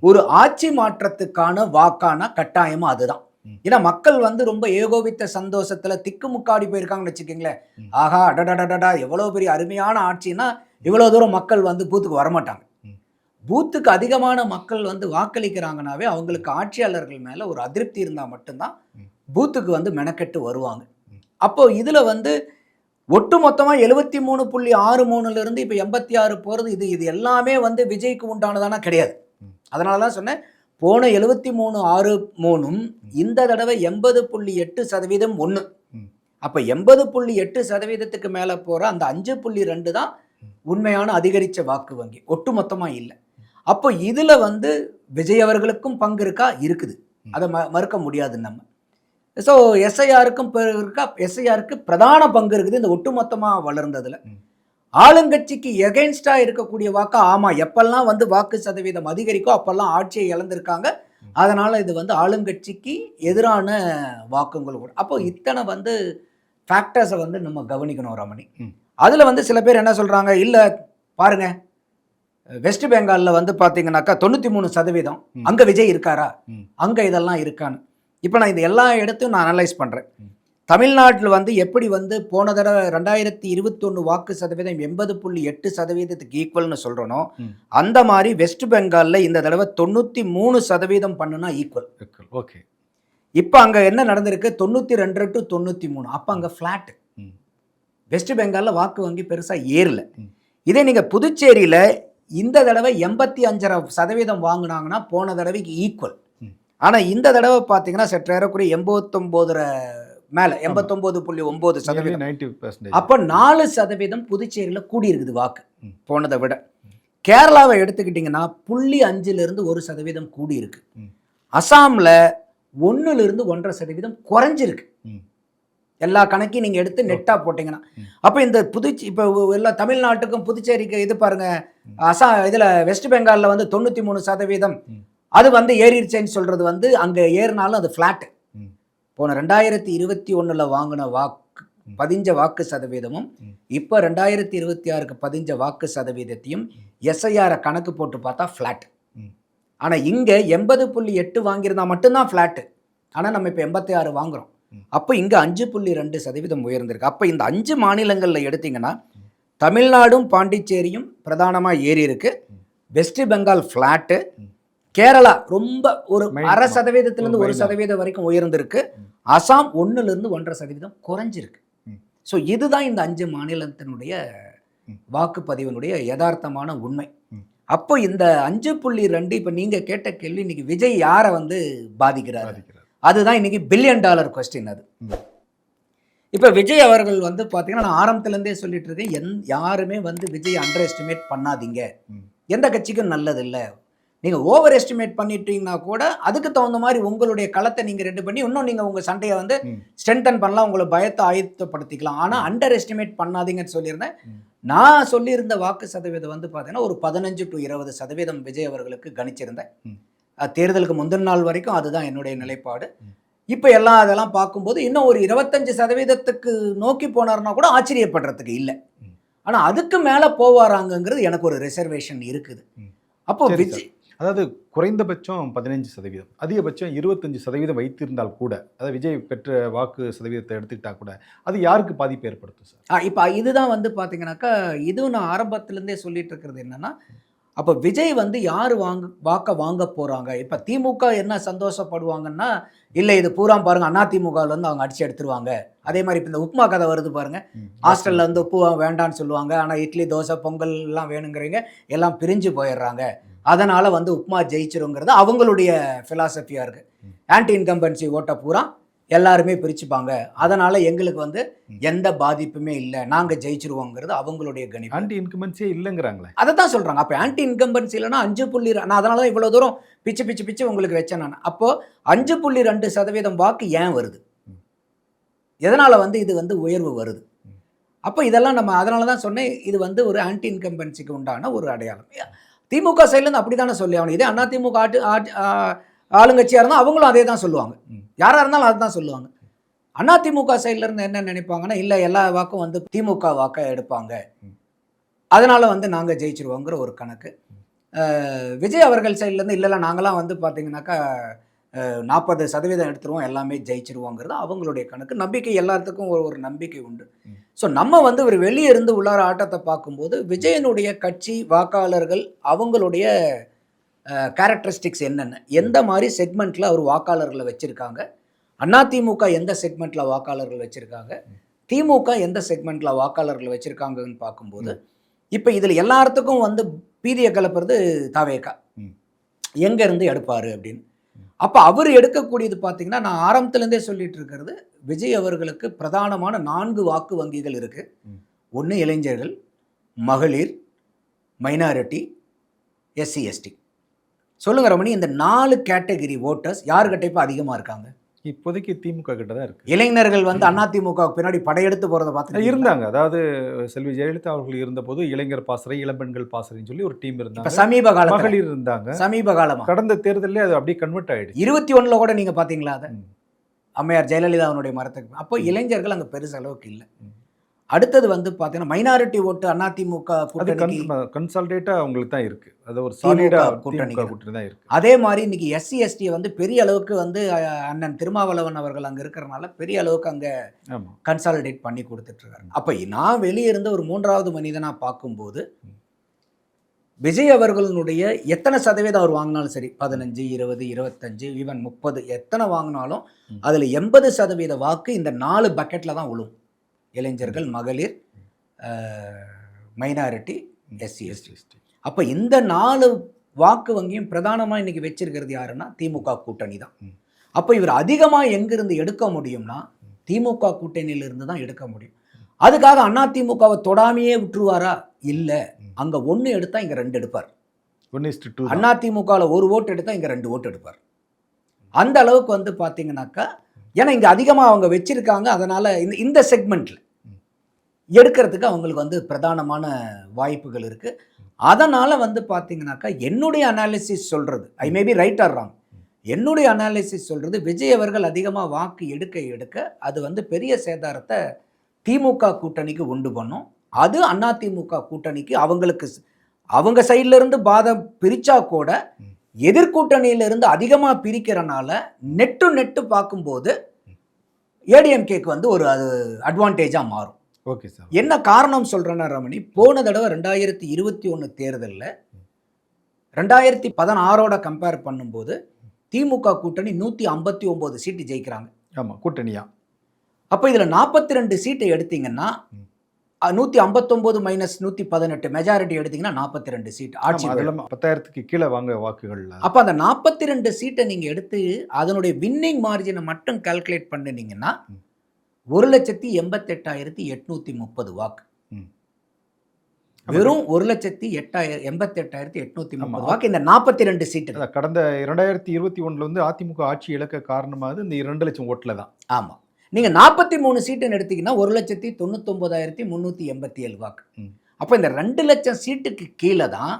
ஒரு ஆட்சி மாற்றத்துக்கான வாக்கான கட்டாயமாக அதுதான். ஏன்னா மக்கள் வந்து ரொம்ப ஏகோபித்த சந்தோஷத்தில் திக்குமுக்காடி போயிருக்காங்கன்னு வச்சுக்கோங்களேன். ஆஹா அடடடடா எவ்வளோ பெரிய அருமையான ஆட்சின்னா இவ்வளோ தூரம் மக்கள் வந்து பூத்துக்கு வரமாட்டாங்க. பூத்துக்கு அதிகமான மக்கள் வந்து வாக்களிக்கிறாங்கனாவே அவங்களுக்கு ஆட்சியாளர்கள் மேலே ஒரு அதிருப்தி இருந்தால் மட்டும்தான் பூத்துக்கு வந்து மெனக்கெட்டு வருவாங்க. அப்போது இதில் வந்து ஒட்டு மொத்தமாக 73.63 இப்போ 86 போகிறது, இது எல்லாமே வந்து விஜய்க்கு உண்டானதானா கிடையாது. அதனால தான் சொன்னேன், போன 73.63 இந்த தடவை 80.8% ஒன்று. அப்போ 80.8% மேலே போகிற அந்த 5.2 தான் உண்மையான அதிகரித்த வாக்கு வங்கி, ஒட்டு மொத்தமாக இல்லை. அப்போ இதில் வந்து விஜய் அவர்களுக்கும் பங்கு இருக்கா? இருக்குது. அதை மறுக்க முடியாது நம்ம. ஸோ எஸ்ஐஆருக்கும் இருக்கா? எஸ்ஐஆருக்கு பிரதான பங்கு இருக்குது இந்த ஒட்டுமொத்தமாக வளர்ந்ததில். ஆளுங்கட்சிக்கு எகென்ஸ்டாக இருக்கக்கூடிய வாக்கா, ஆமாம், எப்பெல்லாம் வந்து வாக்கு சதவீதம் அதிகரிக்கோ அப்பெல்லாம் ஆட்சியை இழந்திருக்காங்க. அதனால் இது வந்து ஆளுங்கட்சிக்கு எதிரான வாக்குங்கள் கூட. அப்போ இத்தனை வந்து ஃபேக்டர்ஸை வந்து நம்ம கவனிக்கணும் ரமணி. அதில் வந்து சில பேர் என்ன சொல்கிறாங்க, இல்லை பாருங்க வெஸ்ட் பெங்காலில் வந்து பார்த்தீங்கன்னாக்கா 93% அங்கே விஜய் இருக்காரா, அங்கே இதெல்லாம் இருக்கான்னு. இப்போ நான் இது எல்லா இடத்தையும் நான் அனலைஸ் பண்ணுறேன். தமிழ்நாட்டில் வந்து எப்படி வந்து போன தடவை 2021 வாக்கு சதவீதம் 80.8% ஈக்குவல்னு சொல்கிறனோ, அந்த மாதிரி வெஸ்ட் பெங்காலில் இந்த தடவை 93% பண்ணுனா ஈக்குவல். ஓகே. இப்போ அங்கே என்ன நடந்திருக்கு, 92 to 93. அப்போ அங்கே ஃப்ளாட். வெஸ்ட் பெங்காலில் வாக்கு வங்கி பெருசாக ஏறல. இதே நீங்கள் புதுச்சேரியில் இந்த தடவை 85% வாங்கினாங்கன்னா போன தடவைக்கு ஈக்குவல். ஆனால் இந்த தடவை பார்த்தீங்கன்னா சற்றேறக்குரிய 89 மேலே 89.9%. அப்போ 4% புதுச்சேரியில் கூடியிருக்குது வாக்கு போனதை விட. கேரளாவை எடுத்துக்கிட்டிங்கன்னா 0.5லிருந்து 1% கூடியிருக்கு. அசாமில் 1லிருந்து 1.5% குறைஞ்சிருக்கு. எல்லா கணக்கையும் நீங்கள் எடுத்து நெட்டாக போட்டிங்கன்னா. அப்போ இந்த இப்போ எல்லா தமிழ்நாட்டுக்கும் புதுச்சேரிக்கு இது பாருங்கள், இதில் வெஸ்ட் பெங்காலில் வந்து 93% அது வந்து ஏறிடுச்சேன்னு சொல்கிறது வந்து அங்கே ஏறினாலும் அது ஃப்ளாட்டு. போன 2021 வாங்கின வாக்கு பதிஞ்ச வாக்கு சதவீதமும் இப்போ 2026க்கு பதிஞ்ச வாக்கு சதவீதத்தையும் எஸ்ஐஆரை கணக்கு போட்டு பார்த்தா ஃப்ளாட். ஆனால் இங்கே 80.8 வாங்கியிருந்தா மட்டும்தான் ஃப்ளாட்டு. ஆனால் நம்ம இப்போ 86 வாங்குகிறோம். அப்போ இங்கே 5.2% உயர்ந்திருக்கு. அப்போ இந்த 5 மாநிலங்களில் எடுத்திங்கன்னா தமிழ்நாடும் பாண்டிச்சேரியும் பிரதானமாக ஏறி இருக்கு. வெஸ்ட் பெங்கால் ஃப்ளாட்டு, கேரளா ரொம்ப ஒரு 0.5%லேருந்து 1% வரைக்கும் உயர்ந்திருக்கு. அசாம் 1லிருந்து 1.5% குறைஞ்சிருக்கு. ஸோ இதுதான் இந்த 5 மாநிலத்தினுடைய வாக்குப்பதிவினுடைய யதார்த்தமான உண்மை. அப்போ இந்த 5.2 இப்போ நீங்கள் கேட்ட கேள்வி, இன்னைக்கு விஜய் யாரை வந்து பாதிக்கிறார், அதுதான் இன்னைக்கு $1 பில்லியன் கொஸ்டின். அது இப்போ விஜய் அவர்கள் வந்து பார்த்தீங்கன்னா நான் ஆரம்பத்துலேருந்தே சொல்லிட்டு இருக்கேன், யாருமே வந்து விஜய் அண்டர் எஸ்டிமேட் பண்ணாதீங்க. எந்த கட்சிக்கும் நல்லதில்லை. நீங்கள் ஓவர் எஸ்டிமேட் பண்ணிட்டீங்கன்னா கூட அதுக்கு தகுந்த மாதிரி உங்களுடைய களத்தை நீங்கள் ரெடி பண்ணி இன்னும் நீங்கள் உங்கள் சண்டையை வந்து ஸ்ட்ரென்தன் பண்ணலாம், உங்களை பயத்தை ஆயத்தப்படுத்திக்கலாம். ஆனால் அண்டர் எஸ்டிமேட் பண்ணாதீங்கன்னு சொல்லியிருந்தேன். நான் சொல்லியிருந்த வாக்கு சதவீதம் வந்து பார்த்தீங்கன்னா ஒரு 15 to 20% விஜய் அவர்களுக்கு கணிச்சிருந்தேன். தேர்தலுக்கு முந்தின நாள் வரைக்கும் அதுதான் என்னுடைய நிலைப்பாடு. இப்போ எல்லாம் அதெல்லாம் பார்க்கும்போது இன்னும் ஒரு 25% நோக்கி போனார்னா கூட ஆச்சரியப்படுறதுக்கு இல்லை. ஆனால் அதுக்கு மேலே போவாராங்கிறது எனக்கு ஒரு ரிசர்வேஷன் இருக்குது. அப்போ விஜய் அதாவது குறைந்தபட்சம் 15%, அதிகபட்சம் 25% வைத்திருந்தால் கூட, அதாவது விஜய் பெற்ற வாக்கு சதவீதத்தை எடுத்துக்கிட்டா கூட அது யாருக்கு பாதிப்பு ஏற்படுத்தும் சார்? இப்போ இதுதான் வந்து பார்த்தீங்கன்னாக்கா, இதுவும் நான் ஆரம்பத்துலேருந்தே சொல்லிட்டு இருக்கிறது என்னன்னா, அப்போ விஜய் வந்து யார் வாக்க வாங்க போகிறாங்க. இப்போ திமுக என்ன சந்தோஷப்படுவாங்கன்னா, இல்லை இது பூரா பாருங்கள் அதிமுகவிலேருந்து அவங்க அடிச்சு எடுத்துருவாங்க. அதே மாதிரி இப்போ இந்த உப்புமா கதை வருது பாருங்கள், ஹாஸ்டலில் வந்து உப்பு வேண்டான்னு சொல்லுவாங்க, ஆனால் இட்லி தோசை பொங்கல் எல்லாம் வேணுங்கிறீங்க, எல்லாம் பிரிஞ்சு போயிடுறாங்க, அதனால் வந்து உப்புமா ஜெயிச்சிருங்கிறது அவங்களுடைய ஃபிலாசபியாக இருக்குது. ஆன்டி இன்கம்பன்சி ஓட்டை பூரா எல்லாருமே பிரிச்சுப்பாங்க, அதனால் எங்களுக்கு வந்து எந்த பாதிப்புமே இல்லை, நாங்கள் ஜெயிச்சிருவோங்கிறது அவங்களுடைய கணிப்பு. ஆன்டி இன்கம்பன்சியே இல்லைங்கிறாங்களே, அதை தான் சொல்கிறாங்க. அப்போ ஆன்டி இன்கம்பன்சி இல்லைன்னா 5. நான் அதனால தான் இவ்வளோ தூரம் பிச்சு உங்களுக்கு வச்சேன் நான். அப்போது 5.2% வாக்கு ஏன் வருது, எதனால் வந்து இது வந்து உயர்வு வருது? அப்போ இதெல்லாம் நம்ம அதனால தான் சொன்னேன், இது வந்து ஒரு ஆன்டி இன்கம்பன்சிக்கு உண்டான ஒரு அடையாளம். திமுக சைட்லேருந்து அப்படி தானே சொல்லி ஆகணும். இதே அதிமுக ஆளுங்கட்சியாக இருந்தால் அவங்களும் அதே தான் சொல்லுவாங்க, யாராக இருந்தாலும் அதை தான் சொல்லுவாங்க. அதிமுக சைட்லேருந்து என்ன நினைப்பாங்கன்னா, இல்லை எல்லா வாக்கும் வந்து திமுக வாக்கை எடுப்பாங்க, அதனால் வந்து நாங்கள் ஜெயிச்சிருவோங்கிற ஒரு கணக்கு. விஜய் அவர்கள் சைட்லேருந்து இல்லை நாங்களாம் வந்து பார்த்தீங்கன்னாக்கா 40% எடுத்துருவோம், எல்லாமே ஜெயிச்சிருவோங்கிறது அவங்களுடைய கணக்கு. நம்பிக்கை எல்லாத்துக்கும் ஒரு நம்பிக்கை உண்டு. ஸோ நம்ம வந்து ஒரு வெளியே இருந்து உள்ளார ஆட்டத்தை பார்க்கும்போது விஜயனுடைய கட்சி வாக்காளர்கள் அவங்களுடைய கேரக்டரிஸ்டிக்ஸ் என்னென்ன, எந்த மாதிரி செக்மெண்ட்டில் அவர் வாக்காளர்களை வச்சுருக்காங்க, அதிமுக எந்த செக்மெண்ட்டில் வாக்காளர்கள் வச்சுருக்காங்க, திமுக எந்த செக்மெண்ட்டில் வாக்காளர்கள் வச்சுருக்காங்கன்னு பார்க்கும்போது இப்போ இதில் எல்லாத்துக்கும் வந்து பீதியை கிளப்புறது தாவேகா எங்கேருந்து எடுப்பார் அப்படின்னு. அப்போ அவர் எடுக்கக்கூடியது பார்த்தீங்கன்னா, நான் ஆரம்பத்துலேருந்தே சொல்லிட்டு இருக்கிறது, விஜய் அவர்களுக்கு பிரதானமான 4 வாக்கு வங்கிகள் இருக்குது. ஒன்று இளைஞர்கள், மகளிர், மைனாரிட்டி, எஸ்சி எஸ்டி. சொல்லுங்க ரமணி, இந்த 4 கேட்டகரி ஓட்டர்ஸ் யாருக்கிட்ட இப்போ அதிகமாக இருக்காங்க? இப்போதைக்கு திமுக கிட்ட தான் இருக்கு. இளைஞர்கள் வந்து அதிமுக பின்னாடி படையெடுத்து போகிறத பார்த்து இருந்தாங்க. அதாவது செல்வி ஜெயலலிதா அவர்கள் இருந்தபோது இளைஞர் பாசறை, இளம்பெண்கள் பாசறைன்னு சொல்லி ஒரு டீம் இப்போ இருந்தாங்க. சமீப காலத்தில் மகளிர் இருந்தாங்க. சமீப காலமாக கடந்த தேர்தலே அது அப்படியே கன்வெர்ட் ஆயிடுச்சு. 21 கூட நீங்கள் பார்த்தீங்களா அதை? அம்மையார் ஜெயலலிதாவுடைய மரத்துக்கு அப்போ இளைஞர்கள் அங்கே பெருசு அளவுக்கு இல்லை. அடுத்தது வந்து பார்த்தீங்கன்னா மைனாரிட்டி ஓட்டு அதிமுக அது கூட்டணிக்கு கன்சால்டேட்டா அவங்களுக்கு தான் இருக்கு. அது ஒரு திமுக சாலிடா கூட்டணி திமுக கூட்டணி தான் இருக்கு. அதே மாதிரி இன்னைக்கு எஸ்சி எஸ்டியை வந்து பெரிய அளவுக்கு வந்து அண்ணன் திருமாவளவன் அவர்கள் அங்கே இருக்கிறனால பெரிய அளவுக்கு அங்கே ஆமா. கன்சாலிடேட் பண்ணி கொடுத்துட்ருக்காரு. அப்போ நான் வெளியே இருந்து ஒரு 3வது மனிதனாக பார்க்கும்போது விஜய் அவர்களுடைய எத்தனை சதவீதம் அவர் வாங்கினாலும் சரி, 15, 20, 25, ஈவன் 30 எத்தனை வாங்கினாலும் அதில் 80% வாக்கு இந்த 4 பக்கெட்டில் தான் விழும். இளைஞர்கள், மகளிர், மைனாரிட்டி, எஸ்சி எஸ்டி. அப்போ இந்த 4 வாக்கு வங்கியும் பிரதானமாக இன்னைக்கு வச்சிருக்கிறது யாருன்னா திமுக கூட்டணி தான். அப்போ இவர் அதிகமாக எங்கிருந்து எடுக்க முடியும்னா திமுக கூட்டணியிலிருந்து தான் எடுக்க முடியும். அதுக்காக அதிமுகவை தொடாமையே விட்டுருவாரா? இல்லை. அங்கே 1 எடுத்தால் இங்கே 2 எடுப்பார். 1:2. அதிமுகவில் 1 ஓட்டு எடுத்தால் இங்கே 2 ஓட்டு எடுப்பார். அந்த அளவுக்கு வந்து பார்த்தீங்கன்னாக்கா, ஏன்னா இங்கே அதிகமாக அவங்க வச்சிருக்காங்க. அதனால் இந்த செக்மெண்ட்டில் எடுக்கிறதுக்கு அவங்களுக்கு வந்து பிரதானமான வாய்ப்புகள் இருக்குது. அதனால் வந்து பார்த்தீங்கன்னாக்கா என்னுடைய அனாலிசிஸ் சொல்கிறது, I maybe right or wrong, என்னுடைய அனாலிசிஸ் சொல்கிறது விஜய் அவர்கள் அதிகமாக வாக்கு எடுக்க அது வந்து பெரிய சேதாரத்தை திமுக கூட்டணிக்கு உண்டு பண்ணும். அது அதிமுக கூட்டணிக்கு அவங்க சைட்ல இருந்து பாதம் பிரிச்சா கூட எதிர்கூட்டணியிலிருந்து அதிகமாக பிரிக்கிறனால நெட்டு பார்க்கும்போது ஏடிஎம்கேக்கு வந்து ஒரு அது அட்வான்டேஜாக மாறும். Okay sir. என்ன காரணம் சொல்கிறேன்னா ரமணி, போன தடவை 2021 தேர்தலில் 2016 கம்பேர் பண்ணும்போது திமுக கூட்டணி 159 சீட்டு ஜெயிக்கிறாங்க. ஆமாம், கூட்டணியா. அப்போ இதில் 42 சீட்டை எடுத்தீங்கன்னா 159 மைனஸ் 118 மெஜாரிட்டி எடுத்தீங்கன்னா 42 சீட் ஆட்சி. 10,000க்கு கீழே வாங்க வாக்குகள். அப்போ அந்த 42 சீட்டை நீங்கள் எடுத்து அதனுடைய வின்னிங் மார்ஜினை மட்டும் கால்குலேட் பண்ணினீங்கன்னா 1,88,830 வாக்கு. வெறும் 1,88,830 வாக்கு இந்த 42 சீட்டு. கடந்த 2021 வந்து அதிமுக ஆட்சி இழக்க காரணமானது இந்த 2 லட்சம் ஓட்டில் தான். ஆமாம். நீங்கள் 43 சீட்டுன்னு எடுத்தீங்கன்னா 1,99,387 வாக்கு. அப்போ இந்த 2 லட்சம் சீட்டுக்கு கீழே தான்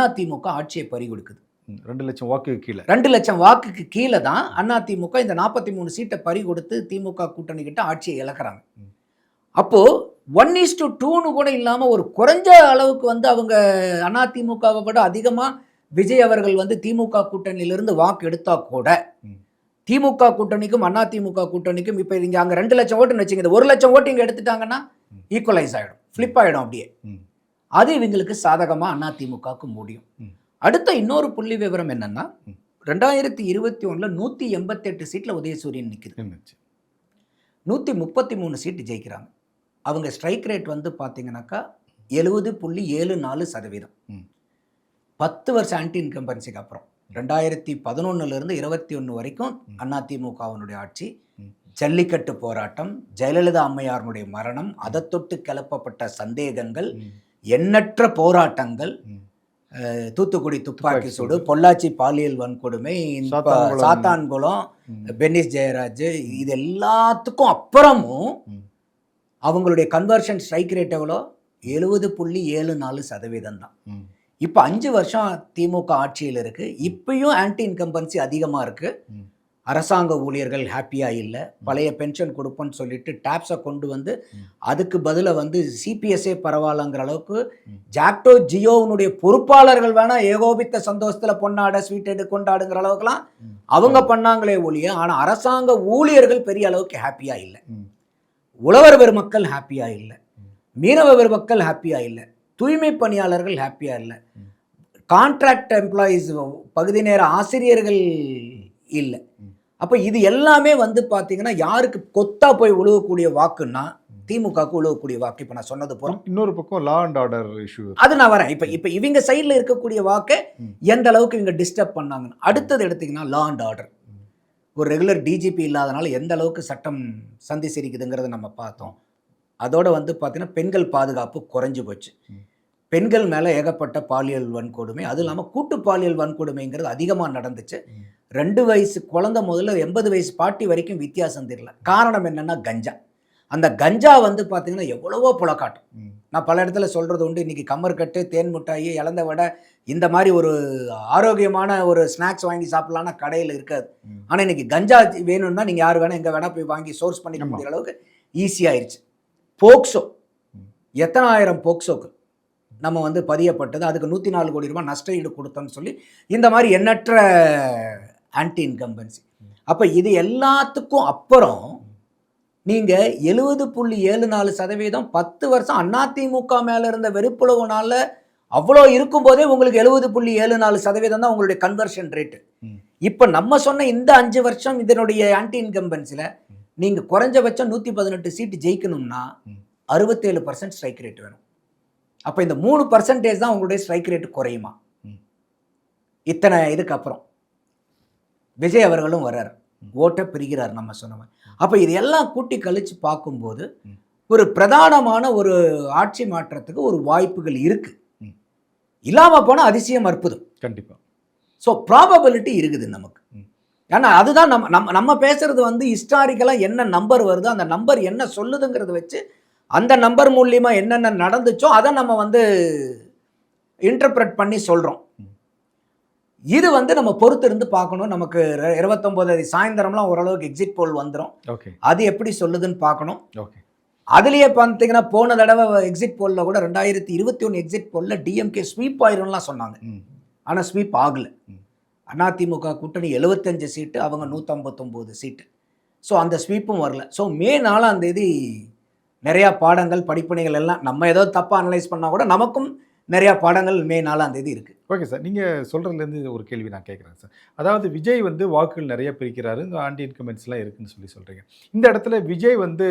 அதிமுக ஆட்சியை பறி கொடுக்குது. 2 லட்சம் வாக்குக்கு கீழே 2 லட்சம் வாக்குக்கு கீழே தான் அதிமுக இந்த 43 சீட்டை பறி கொடுத்து திமுக கூட்டணி கிட்ட ஆட்சியை இழக்கிறாங்க. அப்போது 1:2ன்னு கூட இல்லாமல் ஒரு குறைஞ்ச அளவுக்கு வந்து அவங்க அதிமுகவை விட அதிகமாக விஜய் அவர்கள் வந்து திமுக கூட்டணியிலிருந்து வாக்கு எடுத்தா கூட திமுக கூட்டணிக்கும் அதிமுக கூட்டணிக்கும் இப்போ இங்கே அங்கே 2 லட்சம் ஓட்டுன்னு வச்சுங்க, இந்த 1 லட்சம் ஓட்டு இங்கே எடுத்துட்டாங்கன்னா ஈக்குவலைஸ் ஆகிடும், ஃப்ளிப் ஆகிடும். அப்படியே அது இவங்களுக்கு சாதகமாக அதிமுகவுக்கு முடியும். அடுத்த இன்னொரு புள்ளி விவரம் என்னன்னா, 2021 188 சீட்டில் உதயசூரியன் நிற்குது, 133 சீட்டு ஜெயிக்கிறாங்க. அவங்க ஸ்ட்ரைக் ரேட் வந்து பார்த்தீங்கன்னாக்கா 70.74%. 10 வருஷம் ஆன்டி இன்கம்பன்சிக்கு அப்புறம் 2011 21 வரைக்கும் அதிமுகவினுடைய ஆட்சி, ஜல்லிக்கட்டு போராட்டம், ஜெயலலிதா அம்மையாருடைய மரணம், அதை தொட்டு கிளப்பப்பட்ட சந்தேகங்கள், எண்ணற்ற போராட்டங்கள், தூத்துக்குடி துப்பாக்கி சூடு, பொள்ளாச்சி பாலியல் வன்கொடுமை, சாத்தான்குளம், பென்னிஸ் ஜெயராஜ், இது எல்லாத்துக்கும் அப்புறமும் அவங்களுடைய கன்வர்ஷன் ஸ்ட்ரைக் ரேட் எவ்வளோ? 70.74% தான். இப்போ 5 வருஷம் திமுக ஆட்சியில் இருக்குது. இப்பயும் ஆன்டி இன்கம்பன்சி அதிகமாக இருக்குது. அரசாங்க ஊழியர்கள் ஹாப்பியாக இல்லை. பழைய பென்ஷன் கொடுப்போன்னு சொல்லிட்டு டேப்ஸை கொண்டு வந்து அதுக்கு பதிலாக வந்து சிபிஎஸ்ஏ பரவாயில்லங்கிற அளவுக்கு ஜாக்டோ ஜியோனுடைய பொறுப்பாளர்கள் வேணால் ஏகோபித்த சந்தோஷத்தில் பொன்னாட ஸ்வீட் கொண்டாடுங்கிற அளவுக்குலாம் அவங்க பண்ணாங்களே ஒழிய, ஆனால் அரசாங்க ஊழியர்கள் பெரிய அளவுக்கு ஹாப்பியாக இல்லை. உழவர் பெருமக்கள் ஹாப்பியாக இல்லை, மீனவ பெருமக்கள் ஹாப்பியாக இல்லை, தூய்மை பணியாளர்கள் ஹாப்பியாக இல்லை, கான்ட்ராக்ட் எம்ப்ளாயீஸ் பகுதி நேர ஆசிரியர்கள் இல்லை. அப்போ இது எல்லாமே வந்து பார்த்தீங்கன்னா யாருக்கு கொத்தா போய் உழுவக்கூடிய வாக்குன்னா திமுகவுக்கு உழுவக்கூடிய வாக்கு. இப்போ நான் சொன்னது போகிறோம். இன்னொரு பக்கம் லா அண்ட் ஆர்டர் இஷ்யூ, அது நான் வரேன். இப்போ இவங்க சைடில் இருக்கக்கூடிய வாக்கை எந்த அளவுக்கு இவங்க டிஸ்டர்ப் பண்ணாங்கன்னு. அடுத்தது எடுத்திங்கன்னா லா அண்ட் ஆர்டர். ஒரு ரெகுலர் டிஜிபி இல்லாதனால எந்த அளவுக்கு சட்டம் சந்தி சிரிக்குதுங்கிறத நம்ம பார்த்தோம். அதோடு வந்து பார்த்தீங்கன்னா பெண்கள் பாதுகாப்பு குறைஞ்சி போச்சு. பெண்கள் மேலே ஏகப்பட்ட பாலியல் வன்கொடுமை, அதுவும் இல்லாமல் கூட்டு பாலியல் வன்கொடுமைங்கிறது அதிகமாக நடந்துச்சு. 2 வயசு குழந்தை முதல்ல 80 வயசு பாட்டி வரைக்கும் வித்தியாசம் தெரியல. காரணம் என்னன்னா கஞ்சா. அந்த கஞ்சா வந்து பார்த்தீங்கன்னா எவ்வளவோ புலக்காட்டும். நான் பல இடத்துல சொல்கிறது உண்டு, இன்றைக்கி கம்மர்கட்டு, தேன் மிட்டாயி, இலந்த வடை, இந்த மாதிரி ஒரு ஆரோக்கியமான ஒரு ஸ்நாக்ஸ் வாங்கி சாப்பிட்லான்னா கடையில் இருக்காது. ஆனால் இன்றைக்கி கஞ்சா வேணும்னா நீங்கள் யார் வேணால் எங்கே வேணால் போய் வாங்கி சோர்ஸ் பண்ணிக்க முடிகிற அளவுக்கு ஈஸியாகிடுச்சு. போக்சோ, எத்தனை ஆயிரம் போக்சோக்கள் நம்ம வந்து பதியப்பட்டது, அதுக்கு 104 கோடி ரூபாய் நஷ்ட ஈடு கொடுத்தோன்னு சொல்லி இந்த மாதிரி எண்ணற்ற ஆன்டி இன்கம்பன்சி. அப்போ இது எல்லாத்துக்கும் அப்புறம் நீங்கள் 70.74% 10 வருஷம் அதிமுக மேலே இருந்த வெறுப்புலவுனால அவ்வளோ இருக்கும்போதே உங்களுக்கு 70.74% தான் உங்களுடைய கன்வர்ஷன் ரேட்டு. இப்போ நம்ம சொன்ன இந்த 5 வருஷம் இதனுடைய ஆன்டி இன்கம்பன்சியில் நீங்கள் குறைஞ்சபட்சம் 118 சீட்டு ஜெயிக்கணும்னா 67% ஸ்ட்ரைக் ரேட் வேணும். அப்போ இந்த 3% தான் உங்களுடைய ஸ்ட்ரைக் ரேட்டு குறையுமா? இத்தனை இதுக்கப்புறம் விஜய் அவர்களும் வர்றார், ஓட்டை பிரிகிறார் நம்ம சொன்ன. அப்போ இது எல்லாம் கூட்டி கழித்து பார்க்கும்போது ஒரு பிரதானமான ஒரு ஆட்சி மாற்றத்துக்கு ஒரு வாய்ப்புகள் இருக்குது. இல்லாமல் போனால் அதிசயம் அற்புதம் கண்டிப்பாக. ஸோ ப்ராபபிலிட்டி இருக்குது நமக்கு. ஏன்னா அதுதான் நம்ம பேசுகிறது வந்து ஹிஸ்டாரிக்கலாக என்ன நம்பர் வருது, அந்த நம்பர் என்ன சொல்லுதுங்கிறத வச்சு அந்த நம்பர் மூலியமாக என்னென்ன நடந்துச்சோ அதை நம்ம வந்து இன்டர்பிரட் பண்ணி சொல்கிறோம். இது வந்து நம்ம பொறுத்து இருந்து பார்க்கணும். நமக்கு 29 சாயந்தரம்லாம் ஓரளவுக்கு எக்ஸிட் போல் வந்துடும். அது எப்படி சொல்லுதுன்னு பார்க்கணும். அதுலேயே பார்த்தீங்கன்னா போன தடவை எக்ஸிட் போலில் கூட 2021 எக்ஸிட் போலில் டிஎம்கே ஸ்வீப் ஆயிரும்லாம் சொன்னாங்க. ஆனால் ஸ்வீப் ஆகலை. அதிமுக கூட்டணி 75 சீட்டு, அவங்க 159 சீட்டு. ஸோ அந்த ஸ்வீப்பும் வரல. ஸோ மே 4ஆம் தேதி நிறையா பாடங்கள், படிப்பணிகள் எல்லாம் நம்ம ஏதோ தப்பாக அனலைஸ் பண்ணால் கூட நமக்கும் நிறையா பாடங்கள் மே 4ஆம் தேதி இருக்குது. ஓகே சார், நீங்கள் சொல்கிறதுலேருந்து ஒரு கேள்வி நான் கேட்குறேன் சார். அதாவது விஜய் வந்து வாக்குகள் நிறைய பிரிக்கிறாரு, இந்த ஆன்டி இன்கமெண்ட்ஸ்லாம் இருக்குதுன்னு சொல்கிறீங்க. இந்த இடத்துல விஜய் வந்து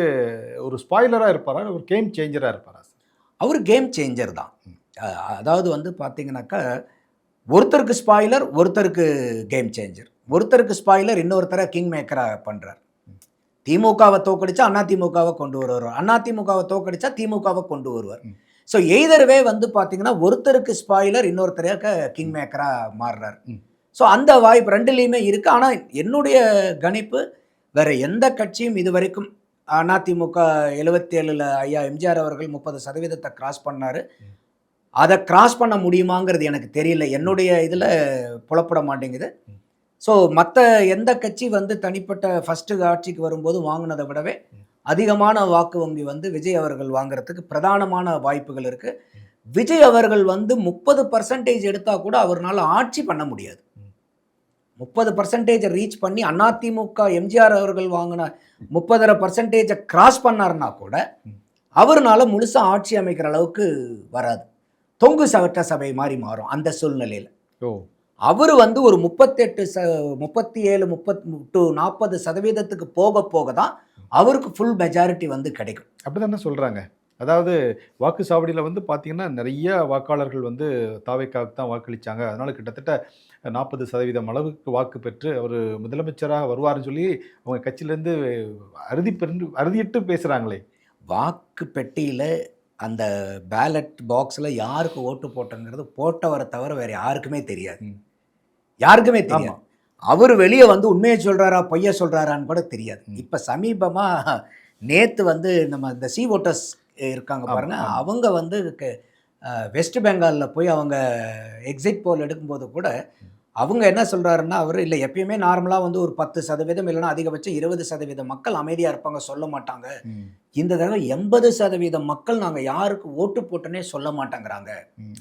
ஒரு ஸ்பாய்லராக இருப்பாரா, ஒரு கேம் சேஞ்சராக இருப்பாரா சார்? அவர் கேம் சேஞ்சர் தான். அதாவது வந்து பார்த்தீங்கன்னாக்கா ஒருத்தருக்கு ஸ்பாய்லர், ஒருத்தருக்கு கேம் சேஞ்சர். ஒருத்தருக்கு ஸ்பாய்லர், இன்னொருத்தரை கிங் மேக்கராக பண்ணுறார். திமுகவை தோக்கடிச்சா அதிமுகவை கொண்டு வருவார், அதிமுகவை தோக்கடிச்சா திமுகவை கொண்டு வருவார். ஸோ எய்தர்வே வந்து பார்த்தீங்கன்னா ஒருத்தருக்கு ஸ்பாய்லர், இன்னொருத்தருக்கு கிங் மேக்கராக மாறுறார். ஸோ அந்த வாய்ப்பு ரெண்டுலேயுமே இருக்குது. ஆனால் என்னுடைய கணிப்பு வேறு எந்த கட்சியும் இது வரைக்கும் அதிமுக 77 ஐயா எம்ஜிஆர் அவர்கள் 30% கிராஸ் பண்ணார். அதை கிராஸ் பண்ண முடியுமாங்கிறது எனக்கு தெரியல, என்னுடைய இதில் புலப்பட மாட்டேங்குது. ஸோ மற்ற எந்த கட்சி வந்து தனிப்பட்ட ஃபஸ்ட்டு ஆட்சிக்கு வரும்போது வாங்கினதை விடவே அதிகமான வாக்கு வங்கி வந்து விஜய் அவர்கள் வாங்குறதுக்கு பிரதானமான வாய்ப்புகள் இருக்குது. விஜய் அவர்கள் வந்து 30% எடுத்தால் கூட அவரால் ஆட்சி பண்ண முடியாது. 30% ரீச் பண்ணி அதிமுக எம்ஜிஆர் அவர்கள் வாங்கின 30% கிராஸ் பண்ணார்னா கூட அவர்னால முழுசாக ஆட்சி அமைக்கிற அளவுக்கு வராது. தொங்கு சட்ட சபை மாதிரி மாறும் அந்த சூழ்நிலையில். அவர் வந்து ஒரு 37-40% போக போக தான் அவருக்கு ஃபுல் மெஜாரிட்டி வந்து கிடைக்கும். அப்படி தானே சொல்கிறாங்க. அதாவது வாக்கு சாவடியில் வந்து பார்த்திங்கன்னா நிறைய வாக்காளர்கள் வந்து தாவேக்காவுக்கு தான் வாக்களித்தாங்க, அதனால் கிட்டத்தட்ட 40% அளவுக்கு வாக்கு பெற்று அவர் முதலமைச்சராக வருவார்னு சொல்லி அவங்க கட்சியிலேருந்து அறுதிட்டு பேசுகிறாங்களே. வாக்கு பெட்டியில் அந்த பேலட் பாக்ஸில் யாருக்கு ஓட்டு போட்டங்கிறது போட்டவரை தவிர வேறு யாருக்குமே தெரியாது. யாருக்குமே தெரியாது. அவர் வெளியே வந்து உண்மையை சொல்கிறாரா பொய்ய சொல்கிறாரான்னு கூட தெரியாது. இப்போ சமீபமாக நேற்று வந்து நம்ம இந்த சி ஓட்டர்ஸ் இருக்காங்க பாருங்க, அவங்க வந்து வெஸ்ட் பெங்காலில் போய் அவங்க எக்ஸிட் போல் எடுக்கும்போது கூட அவங்க என்ன சொல்கிறாருன்னா, அவர் இல்லை எப்பயுமே நார்மலாக வந்து ஒரு 10% இல்லைன்னா அதிகபட்சம் 20% மக்கள் அமைதியாக இருப்பாங்க, சொல்ல மாட்டாங்க. இந்த தடவை 80% மக்கள் நாங்கள் யாருக்கு ஓட்டு போட்டோன்னே சொல்ல மாட்டேங்கிறாங்க.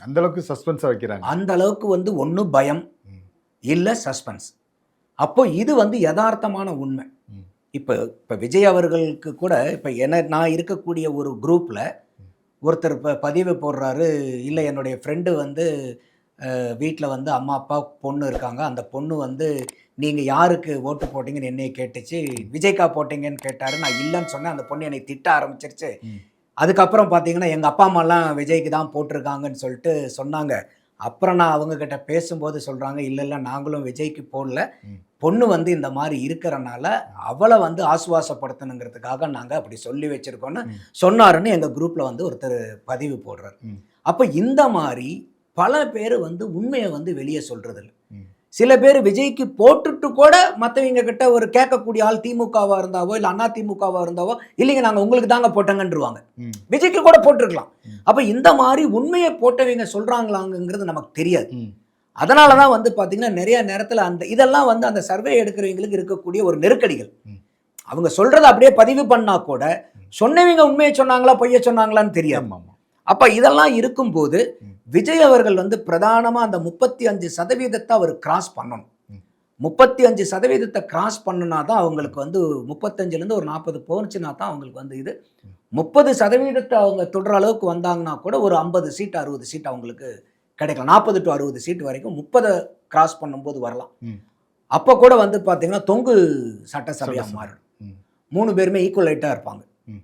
அந்த அளவுக்கு சஸ்பென்ஸாக வைக்கிறாங்க. அந்த அளவுக்கு வந்து ஒன்று பயம் இல்லை சஸ்பென்ஸ். அப்போ இது வந்து யதார்த்தமான உண்மை. இப்போ விஜய் அவர்களுக்கு கூட இப்போ நான் இருக்கக்கூடிய ஒரு குரூப்பில் ஒருத்தர் இப்போ பதிவு போடுறாரு, இல்லை என்னுடைய ஃப்ரெண்டு வந்து வீட்டில் வந்து அம்மா அப்பா பொண்ணு இருக்காங்க, அந்த பொண்ணு வந்து நீங்கள் யாருக்கு ஓட்டு போட்டிங்கன்னு என்னையை கேட்டுச்சு, விஜய்க்கா போட்டிங்கன்னு கேட்டார், நான் இல்லைன்னு சொன்னேன், அந்த பொண்ணு என்னை திட்ட ஆரம்பிச்சிருச்சு. அதுக்கப்புறம் பார்த்தீங்கன்னா எங்கள் அப்பா அம்மாலாம் விஜய்க்கு தான் போட்டிருக்காங்கன்னு சொல்லிட்டு சொன்னாங்க. அப்புறம் நான் அவங்கக்கிட்ட பேசும்போது சொல்கிறாங்க, இல்லை நாங்களும் விஜய்க்கு போடல, பொண்ணு வந்து இந்த மாதிரி இருக்கிறனால அவளை வந்து ஆசுவாசப்படுத்தணுங்கிறதுக்காக நாங்கள் அப்படி சொல்லி வச்சுருக்கோன்னு சொன்னாருன்னு எங்கள் குரூப்பில் வந்து ஒருத்தர் பதிவு போடுறார். அப்போ இந்த மாதிரி பல பேர் வந்து உண்மையை வந்து வெளியே சொல்றதில்ல. ம். சில பேர் விஜய்க்கு போட்டுட்டு கூட மற்றவங்க கிட்ட ஒரு கேட்கக்கூடிய ஆள் திமுகவா இருந்தாவோ இல்லை அண்ணா திமுகவா இருந்தாவோ இல்லைங்க நாங்கள் உங்களுக்கு தாங்க போட்டங்கன்றுவாங்க. ம். விஜய்க்கு கூட போட்டிருக்கலாம். ம். அப்போ இந்த மாதிரி உண்மையை போட்டவங்க சொல்றாங்களாங்கிறது நமக்கு தெரியாது. ம். அதனால தான் வந்து பார்த்தீங்கன்னா நிறைய நேரத்தில் அந்த இதெல்லாம் வந்து அந்த சர்வே எடுக்கிறவங்களுக்கு இருக்கக்கூடிய ஒரு நெருக்கடிகள். ம். அவங்க சொல்றதை அப்படியே பதிவு பண்ணா கூட சொன்னவங்க உண்மையை சொன்னாங்களா பொய்ய சொன்னாங்களான்னு தெரியாது. ஆமா, ஆமா. அப்ப இதெல்லாம் இருக்கும்போது ம். விஜய் அவர்கள் வந்து பிரதானமா அந்த 35% அவர் கிராஸ் பண்ணணும். ம். 35% கிராஸ் பண்ணுனா தான் அவங்களுக்கு வந்து 35லேருந்து ஒரு 40 போனுச்சுன்னா தான் அவங்களுக்கு வந்து இது 30% அவங்க தொடுற அளவுக்கு வந்தாங்கன்னா கூட ஒரு 50 சீட் 60 சீட் அவங்களுக்கு கிடைக்கலாம். 40 to 60 சீட் வரைக்கும் 30 கிராஸ் பண்ணும்போது வரலாம். ம். அப்போ கூட வந்து பார்த்தீங்கன்னா தொங்கு சட்டசபையா மாறிடும். ம். 3 பேருமே ஈக்குவலைட்டாக இருப்பாங்க. ம்.